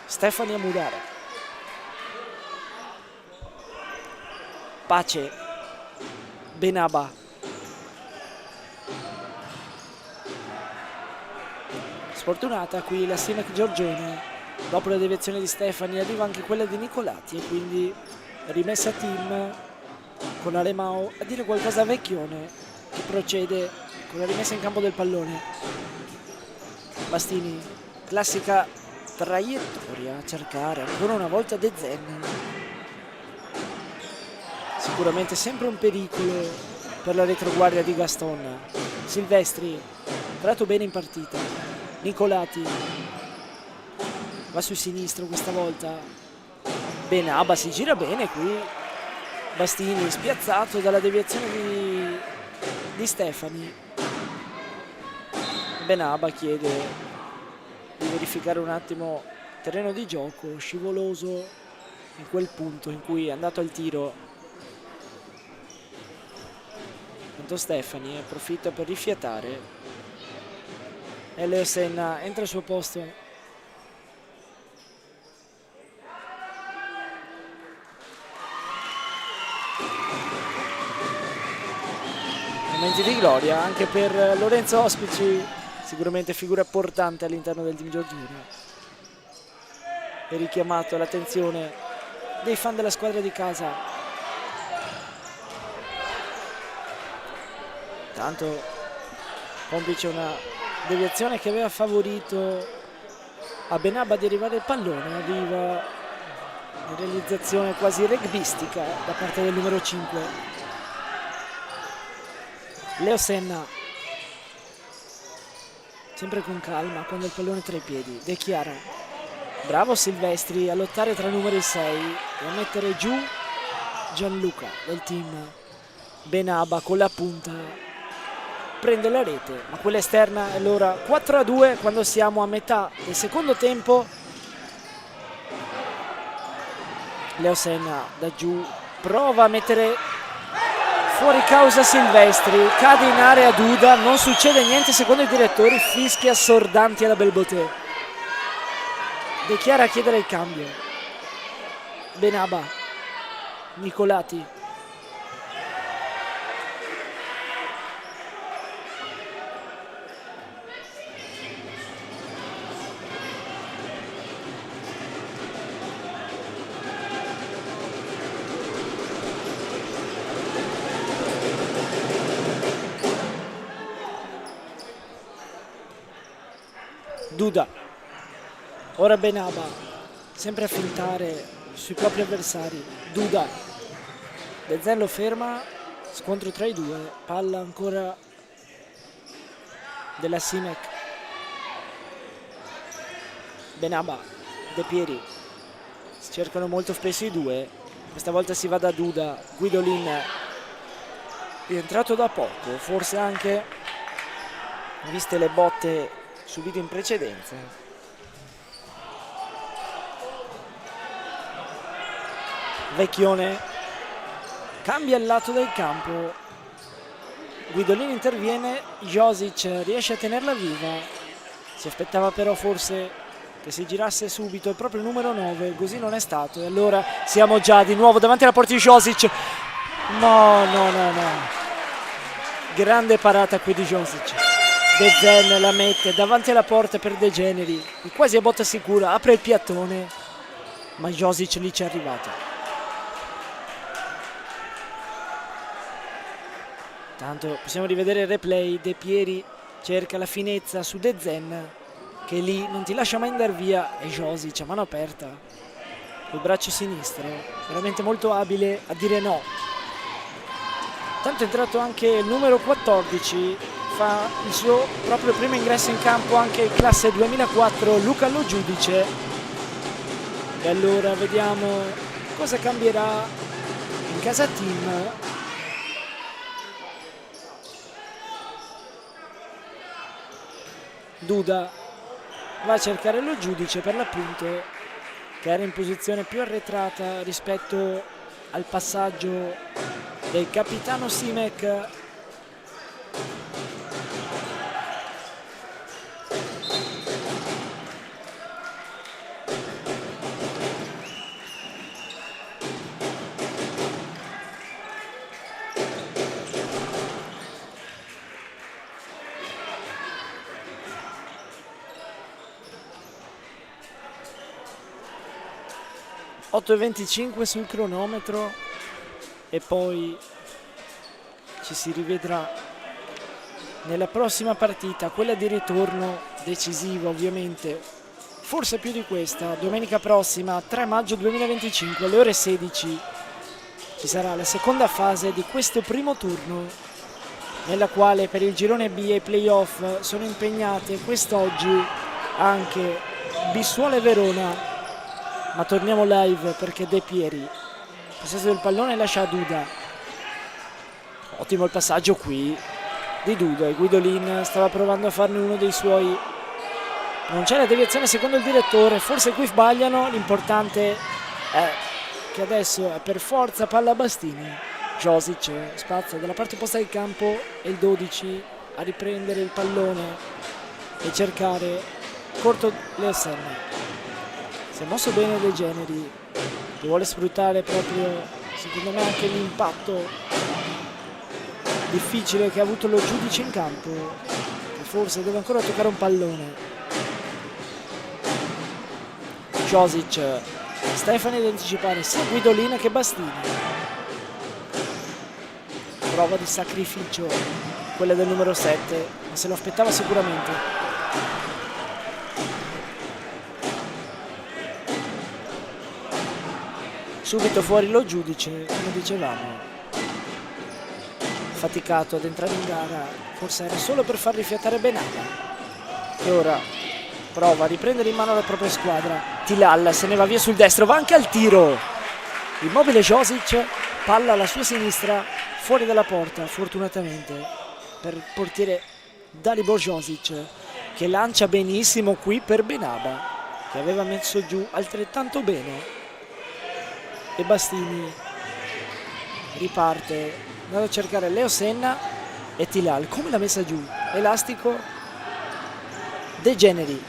Stefani a murare. Pace, Benaba, sfortunata qui la Simec Giorgione. Dopo la deviazione di Stefani arriva anche quella di Nicolati e quindi rimessa a team con Alemao a dire qualcosa a Vecchione, che procede con la rimessa in campo del pallone. Bastini, classica traiettoria a cercare ancora una volta De Zen. Sicuramente sempre un pericolo per la retroguardia di Gaston. Silvestri, tratto bene in partita. Nicolati va sul sinistro questa volta. Benaba si gira bene qui. Bastini spiazzato dalla deviazione di Stefani. Benaba chiede di verificare un attimo il terreno di gioco, scivoloso in quel punto in cui è andato al tiro. Intanto Stefani approfitta per rifiatare e Leo Senna entra al suo posto. Momenti di gloria anche per Lorenzo Ospici, sicuramente figura portante all'interno del team Giorgione. È richiamato l'attenzione dei fan della squadra di casa. Tanto complice una deviazione che aveva favorito a Benaba di arrivare al pallone, arriva in realizzazione quasi rugbistica da parte del numero 5. Leo Senna, sempre con calma quando il pallone è tra i piedi. De Chiara, bravo Silvestri a lottare tra numeri 6 e a mettere giù Gianluca del team. Benaba con la punta prende la rete, ma quella esterna è l'ora 4-2 quando siamo a metà del secondo tempo. Leo Senna da giù prova a mettere fuori causa Silvestri, cade in area Duda, non succede niente secondo i direttori, fischi assordanti alla Bèlbotè. De Chiara a chiedere il cambio. Benaba, Nicolati, Duda, ora Benaba, sempre a fintare sui propri avversari. Duda, De Zen lo ferma, scontro tra i due, palla ancora della Simec. Benaba, De Pieri, si cercano molto spesso i due, questa volta si va da Duda. Guidolin rientrato da poco, forse anche viste le botte subite in precedenza. Vecchione cambia il lato del campo, Guidolin interviene, Josic riesce a tenerla viva, si aspettava però forse che si girasse subito il proprio numero 9, così non è stato, e allora siamo già di nuovo davanti alla porta di Josic. No, grande parata qui di Josic. De Zen la mette davanti alla porta per De Generi, quasi a botta sicura, apre il piattone, ma Josic lì ci è arrivato. Tanto possiamo rivedere il replay, De Pieri cerca la finezza su De Zen, che lì non ti lascia mai andare via, e Josic a mano aperta, col braccio sinistro, veramente molto abile a dire no. Tanto è entrato anche il numero 14, fa il suo proprio primo ingresso in campo anche in classe 2004, Luca Lo Giudice. E allora vediamo cosa cambierà in casa team. Duda va a cercare Lo Giudice, per l'appunto, che era in posizione più arretrata rispetto al passaggio del capitano Simec. (8:25) sul cronometro, e poi ci si rivedrà nella prossima partita, quella di ritorno, decisiva ovviamente, forse più di questa. Domenica prossima, 3 maggio 2025, alle ore 16, ci sarà la seconda fase di questo primo turno, nella quale per il girone B e i playoff sono impegnate quest'oggi anche Bissuola e Verona. Ma torniamo live perché De Pieri, possesso del pallone, lascia a Duda. Ottimo il passaggio qui di Duda, e Guidolin stava provando a farne uno dei suoi. Non c'è la deviazione secondo il direttore, forse qui sbagliano, l'importante è che adesso è per forza palla a Bastini. Josic spazia dalla parte opposta del campo, e il 12 a riprendere il pallone e cercare corto Leosen. Si è mosso bene De Generi, che vuole sfruttare proprio, secondo me, anche l'impatto difficile che ha avuto Lo Giudice in campo, che forse deve ancora toccare un pallone. Josic, Stefani ad anticipare sia Guidolin che Bastini. Prova di sacrificio quella del numero 7, ma se lo aspettava sicuramente. Subito fuori Lo Giudice, come dicevamo, faticato ad entrare in gara, forse era solo per far rifiatare Benalla, e ora prova a riprendere in mano la propria squadra. Tilal se ne va via sul destro, va anche al tiro, immobile Josic, palla alla sua sinistra, fuori dalla porta fortunatamente per il portiere Dalibor Josic, che lancia benissimo qui per Benaba, che aveva messo giù altrettanto bene. E Bastini riparte, andando a cercare Leo Senna e Tilal. Come l'ha messa giù? Elastico De Generi.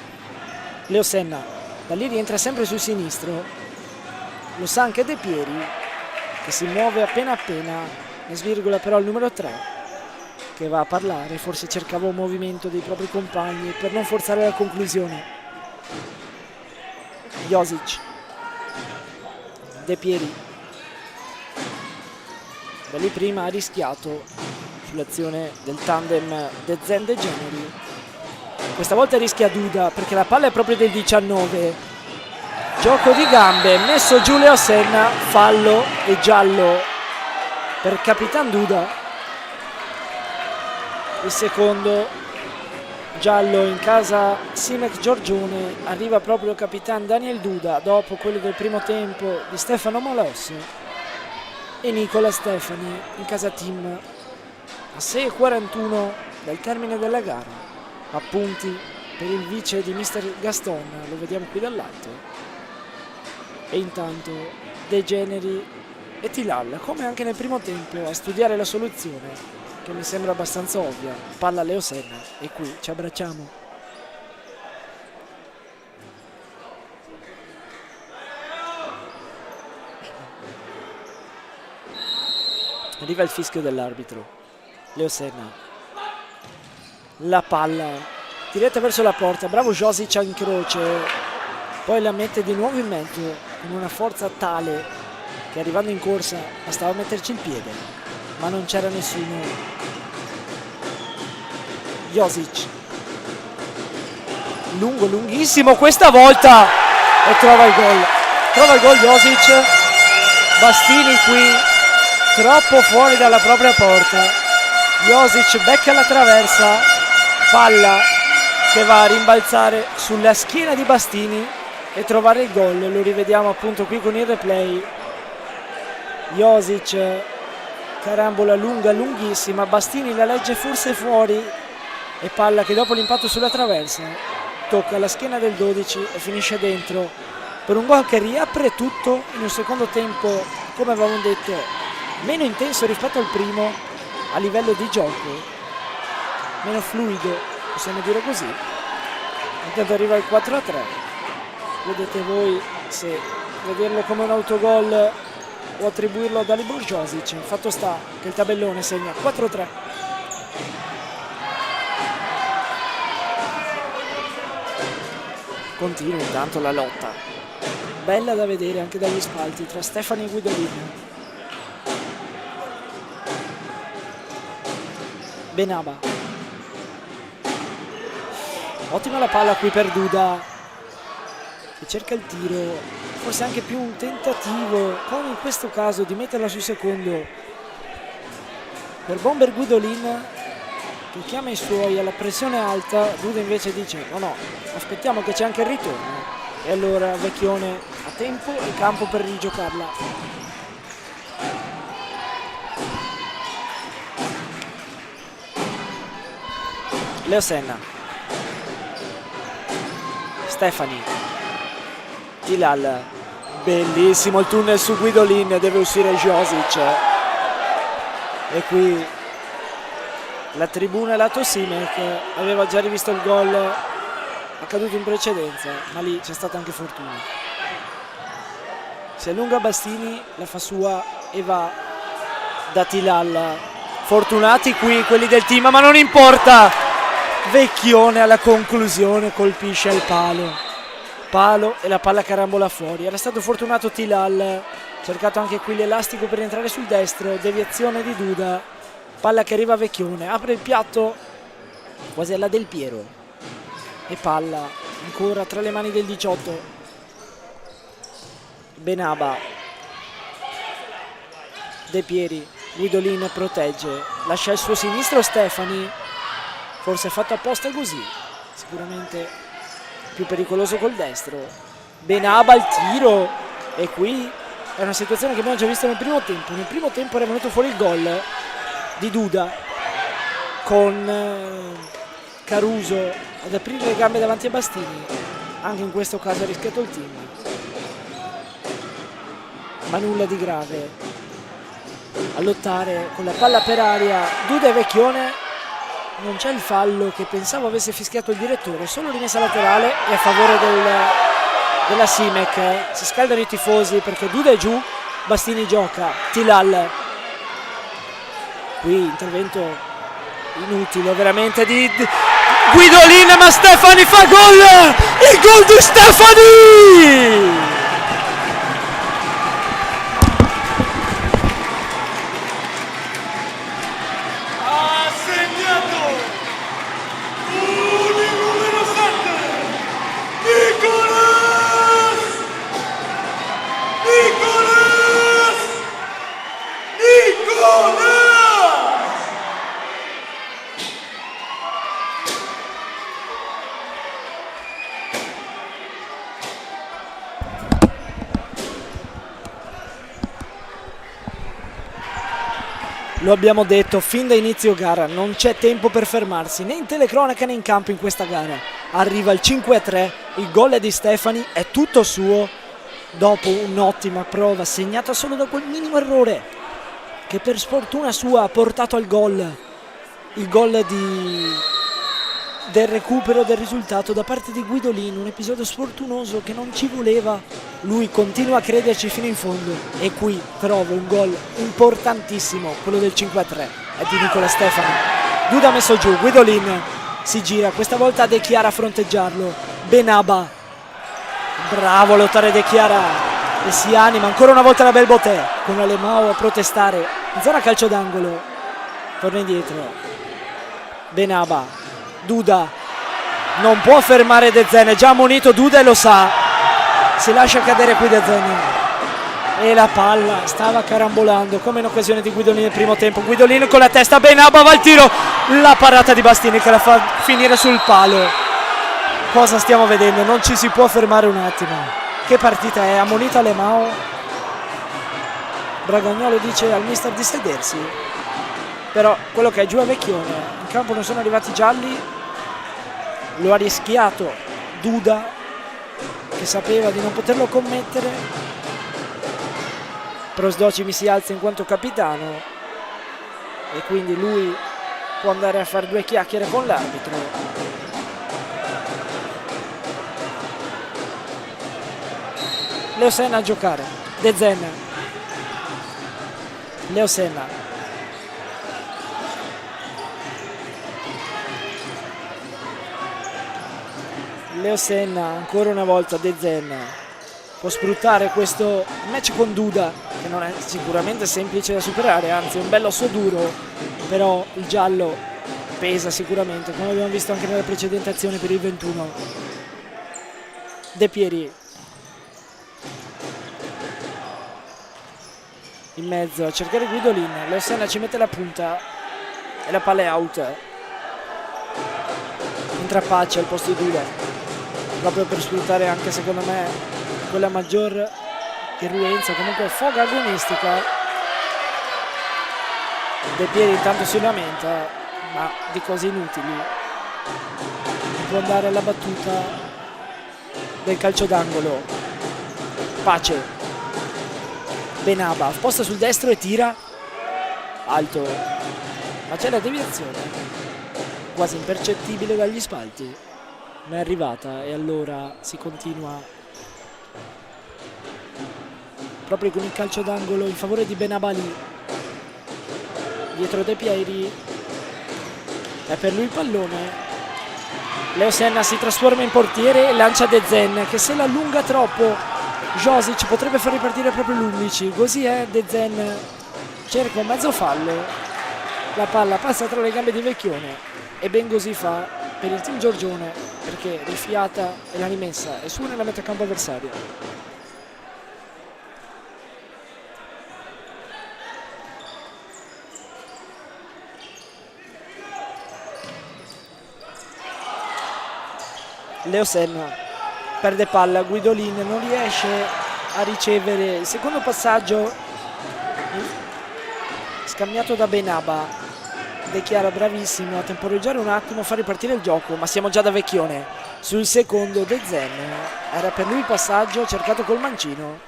Leo Senna da lì rientra sempre sul sinistro, lo sa anche De Pieri, che si muove appena appena, ne svirgola però il numero 3, che va a parlare, forse cercava un movimento dei propri compagni per non forzare la conclusione. Josic, De Pieri, da lì prima ha rischiato sull'azione del tandem De Zen De Generi, questa volta rischia Duda perché la palla è proprio del 19, gioco di gambe, messo giù Leo Senna, fallo e giallo per Capitan Duda, il secondo giallo in casa Simec Giorgione. Arriva proprio Capitan Daniel Duda dopo quello del primo tempo di Stefano Malosso, e Nicola Stefani in casa team a 6:41 dal termine della gara. Appunti per il vice di Mister Gaston, lo vediamo qui dall'alto, e intanto De Generi e Tilal, come anche nel primo tempo, a studiare la soluzione, che mi sembra abbastanza ovvia. Palla Leo Senna e qui ci abbracciamo. Arriva il fischio dell'arbitro. Leo Senna, la palla diretta verso la porta, bravo Josic a incroce, poi la mette di nuovo in mezzo con una forza tale che arrivando in corsa bastava metterci il piede, ma non c'era nessuno. Josic, lungo, lunghissimo questa volta, e trova il gol Josic. Bastini qui troppo fuori dalla propria porta. Josic becca la traversa, palla che va a rimbalzare sulla schiena di Bastini e trovare il gol. Lo rivediamo appunto qui con il replay. Josic, carambola lunga, lunghissima, Bastini la legge forse fuori e palla che dopo l'impatto sulla traversa tocca la schiena del 12 e finisce dentro per un gol che riapre tutto in un secondo tempo, come avevamo detto, meno intenso rispetto al primo a livello di gioco, meno fluido, possiamo dire così. Intanto arriva il 4-3, vedete voi se vederlo come un autogol o attribuirlo a Dalibor Josic. Fatto sta che il tabellone segna 4-3. Continua intanto la lotta, bella da vedere anche dagli spalti, tra Stefani e Guidolin. Benaba, ottima la palla qui per Duda che cerca il tiro, forse anche più un tentativo, come in questo caso, di metterla sul secondo per Bomber Guidolin, che chiama i suoi alla pressione alta. Duda invece dice no, aspettiamo che c'è anche il ritorno, e allora Vecchione ha tempo e campo per rigiocarla. Leo Senna, Stefani, Tilal, bellissimo il tunnel su Guidolin, deve uscire Josic e qui la tribuna lato Simec aveva già rivisto il gol accaduto in precedenza, ma lì c'è stata anche fortuna. Si allunga Bastini, la fa sua e va da Tilal. Fortunati qui quelli del team, ma non importa. Vecchione alla conclusione colpisce al palo e la palla carambola fuori. Era stato fortunato Tilal, cercato anche qui l'elastico per entrare sul destro, deviazione di Duda, palla che arriva a Vecchione, apre il piatto quasi alla Del Piero e palla ancora tra le mani del 18. Benaba, De Pieri, Guidolin protegge, lascia il suo sinistro Stefani, forse è fatto apposta così, sicuramente più pericoloso col destro. Benaba al tiro e qui è una situazione che abbiamo già visto nel primo tempo. Nel primo tempo era venuto fuori il gol di Duda con Caruso ad aprire le gambe davanti a Bastini. Anche in questo caso ha rischiato il team, ma nulla di grave. A lottare con la palla per aria Duda e Vecchione. Non c'è il fallo che pensavo avesse fischiato il direttore, solo rimessa laterale e a favore della Simec. Si scaldano i tifosi perché Duda è giù, Bastini gioca, Tilal. Qui intervento inutile veramente di Guidolin, ma Stefani fa gol! Il gol di Stefani! Lo abbiamo detto fin da inizio gara, non c'è tempo per fermarsi, né in telecronaca né in campo in questa gara. Arriva il 5-3, il gol è di Stefani, è tutto suo dopo un'ottima prova segnata solo da quel minimo errore che per sfortuna sua ha portato al gol, il gol del recupero del risultato da parte di Guidolin, un episodio sfortunoso che non ci voleva, lui continua a crederci fino in fondo e qui trova un gol importantissimo, quello del 5-3, è di Nicola Stefano. Duda ha messo giù, Guidolin si gira, questa volta De Chiara a fronteggiarlo, Benaba, bravo a lottare De Chiara e si anima ancora una volta la Bèlbotè con Alemao a protestare in zona calcio d'angolo, torna indietro, Benaba, Duda non può fermare De Zen, è già ammonito Duda e lo sa, si lascia cadere qui De Zen e la palla stava carambolando come in occasione di Guidolin nel primo tempo. Guidolin con la testa, Benaba va al tiro, la parata di Bastini che la fa finire sul palo. Cosa stiamo vedendo? Non ci si può fermare un attimo. Che partita è? Ammonito Alemao, Bragagnolo dice al mister di sedersi, però quello che è giù a Vecchione, in campo non sono arrivati gialli, lo ha rischiato Duda che sapeva di non poterlo commettere. Prosdoci mi si alza in quanto capitano e quindi lui può andare a fare due chiacchiere con l'arbitro. Leo Senna a giocare, De Zen, Leo Senna, Leo Senna ancora una volta, De Zen può sfruttare questo match con Duda che non è sicuramente semplice da superare, anzi è un bello osso duro, però il giallo pesa sicuramente come abbiamo visto anche nella precedente azione per il 21. De Pieri in mezzo a cercare Guidolin, Leo Senna ci mette la punta e la palla è out, intrapaccia al posto di Duda proprio per sfruttare anche secondo me quella maggior irruenza, comunque foga agonistica. De Pieri intanto si lamenta, ma di cose inutili, può andare alla battuta del calcio d'angolo. Pace, Benaba sposta sul destro e tira alto, ma c'è la deviazione quasi impercettibile dagli spalti, ma è arrivata e allora si continua proprio con il calcio d'angolo in favore di Benaba lì. Dietro De Pieri è per lui il pallone, Leo Senna si trasforma in portiere e lancia De Zen che se la allunga troppo Josic potrebbe far ripartire proprio l'11, così è, De Zen cerca un mezzo fallo, la palla passa tra le gambe di Vecchione e ben così fa per il team Giorgione perché rifiata e l'ha rimessa è su nella metà campo avversario. Leo Senna perde palla, Guidolin non riesce a ricevere il secondo passaggio scambiato da Benaba. De Chiara bravissimo a temporeggiare un attimo, a far ripartire il gioco, ma siamo già da Vecchione sul secondo. De Zen era per lui il passaggio cercato col mancino,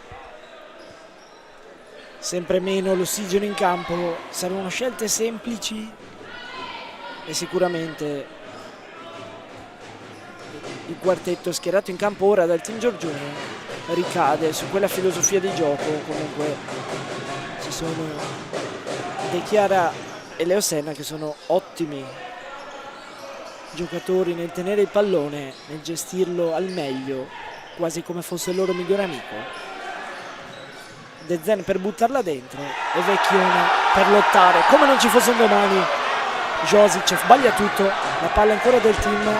sempre meno l'ossigeno in campo, saranno scelte semplici e sicuramente il quartetto schierato in campo ora dal team Giorgione ricade su quella filosofia di gioco. Comunque ci sono De Chiara e Leo Senna che sono ottimi giocatori nel tenere il pallone, nel gestirlo al meglio, quasi come fosse il loro migliore amico. De Zen per buttarla dentro e Vecchione per lottare come non ci fosse un domani. Josic sbaglia tutto, la palla ancora del team,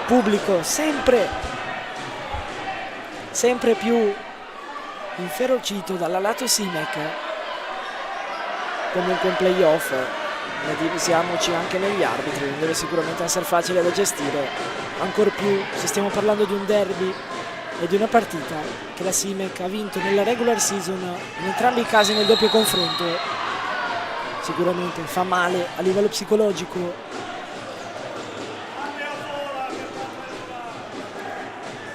pubblico sempre più inferocito dalla lato Simec. Comunque in playoff ne divisiamoci anche negli arbitri, non deve sicuramente essere facile da gestire, ancor più se stiamo parlando di un derby e di una partita che la Simec ha vinto nella regular season in entrambi i casi nel doppio confronto. Sicuramente fa male a livello psicologico.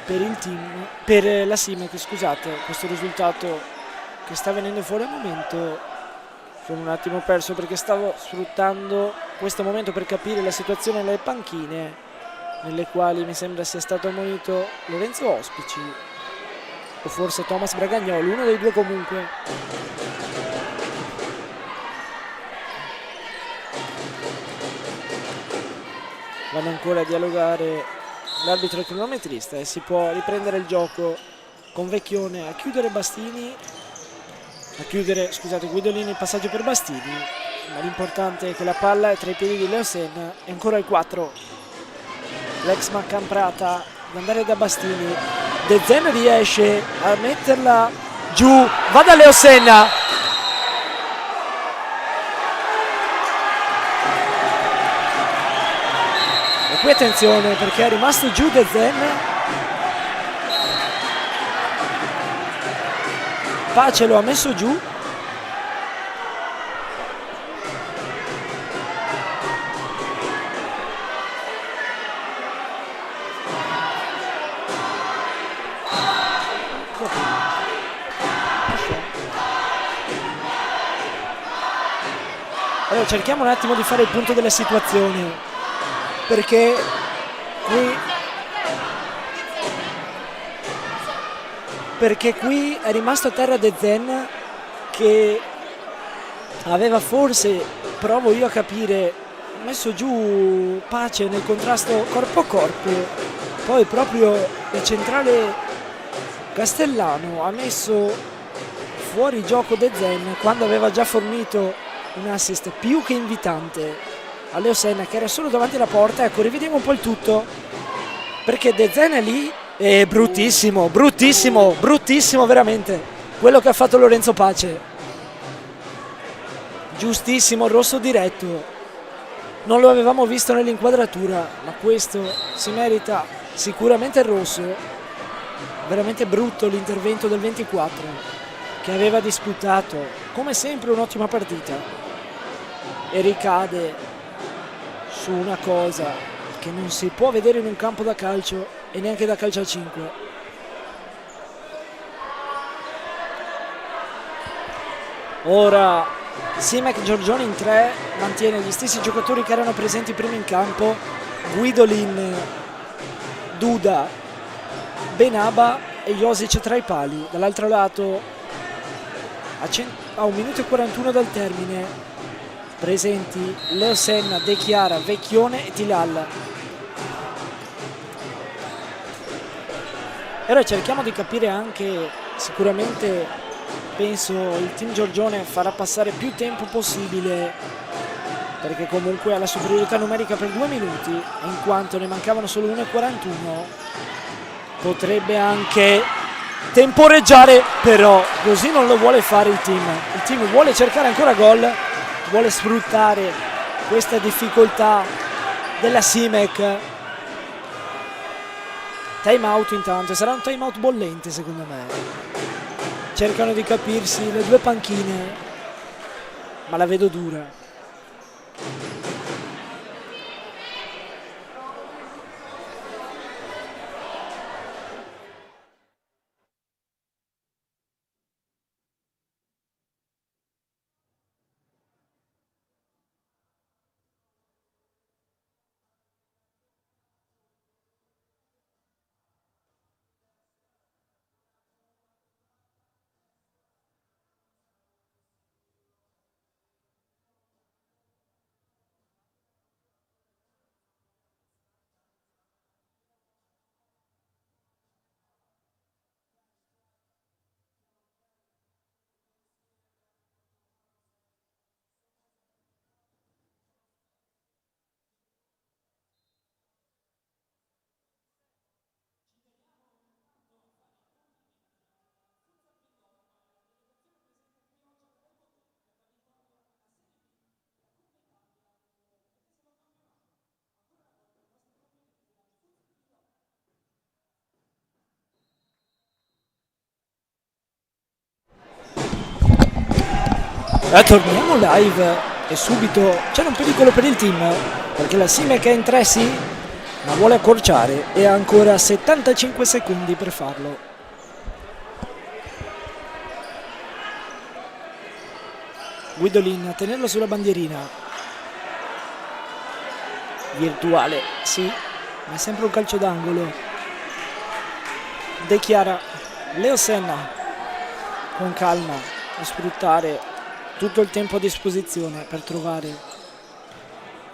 per il team, per la Simec, scusate, questo risultato che sta venendo fuori al momento. Sono un attimo perso perché stavo sfruttando questo momento per capire la situazione nelle panchine, nelle quali mi sembra sia stato ammonito Lorenzo Ospici o forse Thomas Bragagnolo, uno dei due comunque. Vanno ancora a dialogare l'arbitro e il cronometrista e si può riprendere il gioco con Vecchione a chiudere Bastini, a chiudere, scusate, Guidolini, il passaggio per Bastini, ma l'importante è che la palla è tra i piedi di Leo Senna e ancora il 4, l'ex Maccamprata ad andare da Bastini, De Zen riesce a metterla giù, va da Leo Senna, e qui attenzione perché è rimasto giù De Zen. Pace lo ha messo giù. Allora cerchiamo un attimo di fare il punto della situazione, perché qui è rimasto a terra De Zen, che aveva forse, provo io a capire, messo giù Pace nel contrasto corpo a corpo, poi proprio il centrale Castellano ha messo fuori gioco De Zen quando aveva già fornito un assist più che invitante a Leo Senna, che era solo davanti alla porta. Ecco, rivediamo un po' il tutto, perché De Zen è lì. E bruttissimo, bruttissimo, bruttissimo veramente quello che ha fatto Lorenzo Pace. Giustissimo, rosso diretto. Non lo avevamo visto nell'inquadratura, ma questo si merita sicuramente il rosso. Veramente brutto l'intervento del 24, che aveva disputato come sempre un'ottima partita e ricade su una cosa che non si può vedere in un campo da calcio e neanche da calcio a 5. Ora Simec Giorgione in 3, mantiene gli stessi giocatori che erano presenti prima in campo: Guidolin, Duda, Benaba e Josic tra i pali. Dall'altro lato, a 1 minuto e 41 dal termine, presenti Leo Senna, De Chiara, Vecchione e Tilal. E ora cerchiamo di capire anche, sicuramente penso il team Giorgione farà passare più tempo possibile, perché comunque ha la superiorità numerica per 2 minuti, e in quanto ne mancavano solo 1 e 41 potrebbe anche temporeggiare, però così non lo vuole fare il team vuole cercare ancora gol, vuole sfruttare questa difficoltà della Simec. Time out intanto, sarà un time out bollente secondo me. Cercano di capirsi le due panchine, ma la vedo dura. Torniamo live e subito c'è un pericolo per il team, perché la Simec è in 3 sì, ma vuole accorciare e ha ancora 75 secondi per farlo. Guidolin a tenerlo sulla bandierina. Virtuale, sì, ma è sempre un calcio d'angolo. De Chiara, Leo Senna con calma a sfruttare tutto il tempo a disposizione per trovare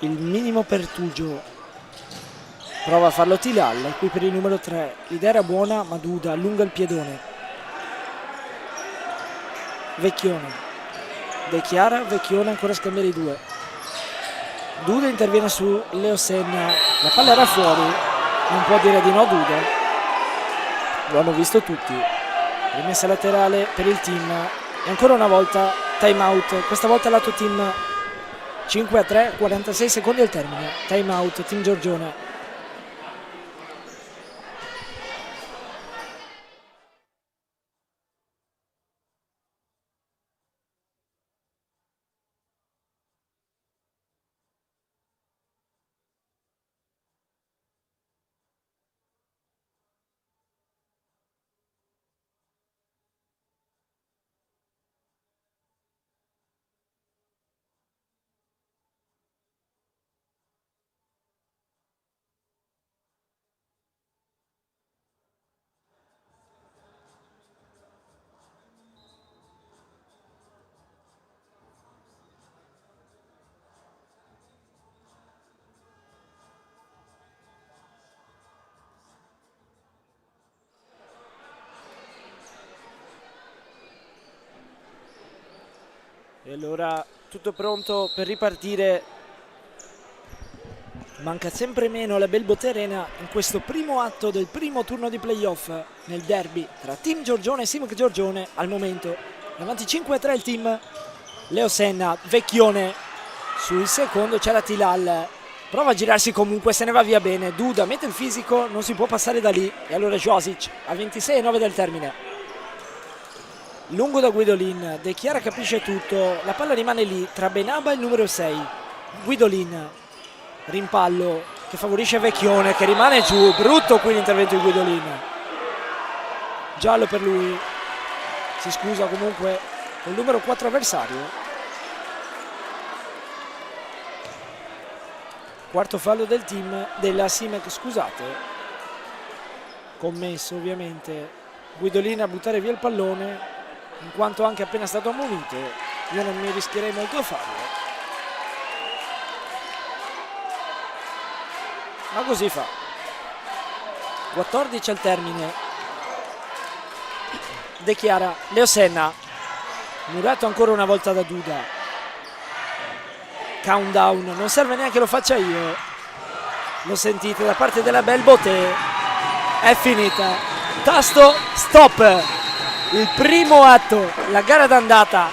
il minimo pertugio. Prova a farlo Tilal, qui per il numero 3. L'idea era buona, ma Duda allunga il piedone. Vecchione. De Chiara, Vecchione ancora a scambiare i due. Duda interviene su Leo Senna. La palla era fuori, non può dire di no Duda. Lo hanno visto tutti. Rimessa laterale per il team. E ancora una volta time out. Questa volta lato team 5-3, 46 secondi al termine. Time out, team Giorgione. E allora tutto pronto per ripartire. Manca sempre meno la Bèlbotè Arena in questo primo atto del primo turno di playoff nel derby tra Team Giorgione e Simec Giorgione. Al momento davanti 5-3 il team. Leo Senna, Vecchione sul secondo, c'era Tilal, prova a girarsi comunque, se ne va via bene. Duda mette il fisico, non si può passare da lì. E allora Josic a 26-9 del termine. Lungo da Guidolin, De Chiara capisce tutto, la palla rimane lì tra Benaba e il numero 6. Guidolin, rimpallo che favorisce Vecchione che rimane giù, brutto qui l'intervento di Guidolin. Giallo per lui, si scusa comunque col numero 4 avversario. Quarto fallo del team, della Simec, scusate. Commesso ovviamente Guidolin a buttare via il pallone, in quanto anche appena stato ammonito. Io non mi rischierei molto a farlo, ma così fa. 14 al termine. De Chiara, Leo Senna, murato ancora una volta da Duda. Countdown, non serve neanche lo faccia io, lo sentite da parte della Bèlbotè. È finita, tasto stop. Il primo atto, la gara d'andata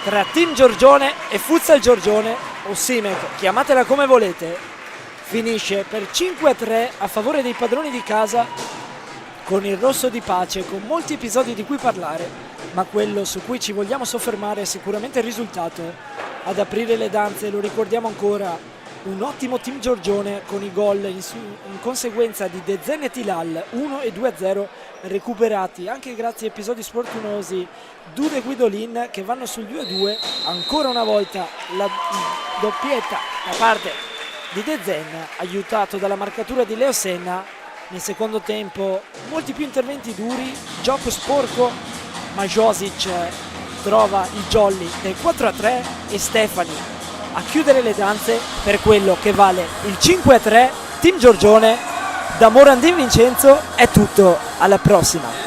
tra Team Giorgione e Futsal Giorgione o Simec, chiamatela come volete, finisce per 5-3 a favore dei padroni di casa, con il rosso di pace, con molti episodi di cui parlare, ma quello su cui ci vogliamo soffermare è sicuramente il risultato. Ad aprire le danze, lo ricordiamo ancora, un ottimo Team Giorgione con i gol in conseguenza di De Zen e Tilal 1 e 2-0, recuperati anche grazie a episodi sfortunosi Duda e Guidolin che vanno sul 2-2. Ancora una volta la doppietta da parte di De Zen, aiutato dalla marcatura di Leo Senna. Nel secondo tempo molti più interventi duri, gioco sporco, ma Josic trova il jolly del 4-3 e Stefani a chiudere le danze per quello che vale il 5-3. Team Giorgione. Da Morandin Vincenzo è tutto, alla prossima.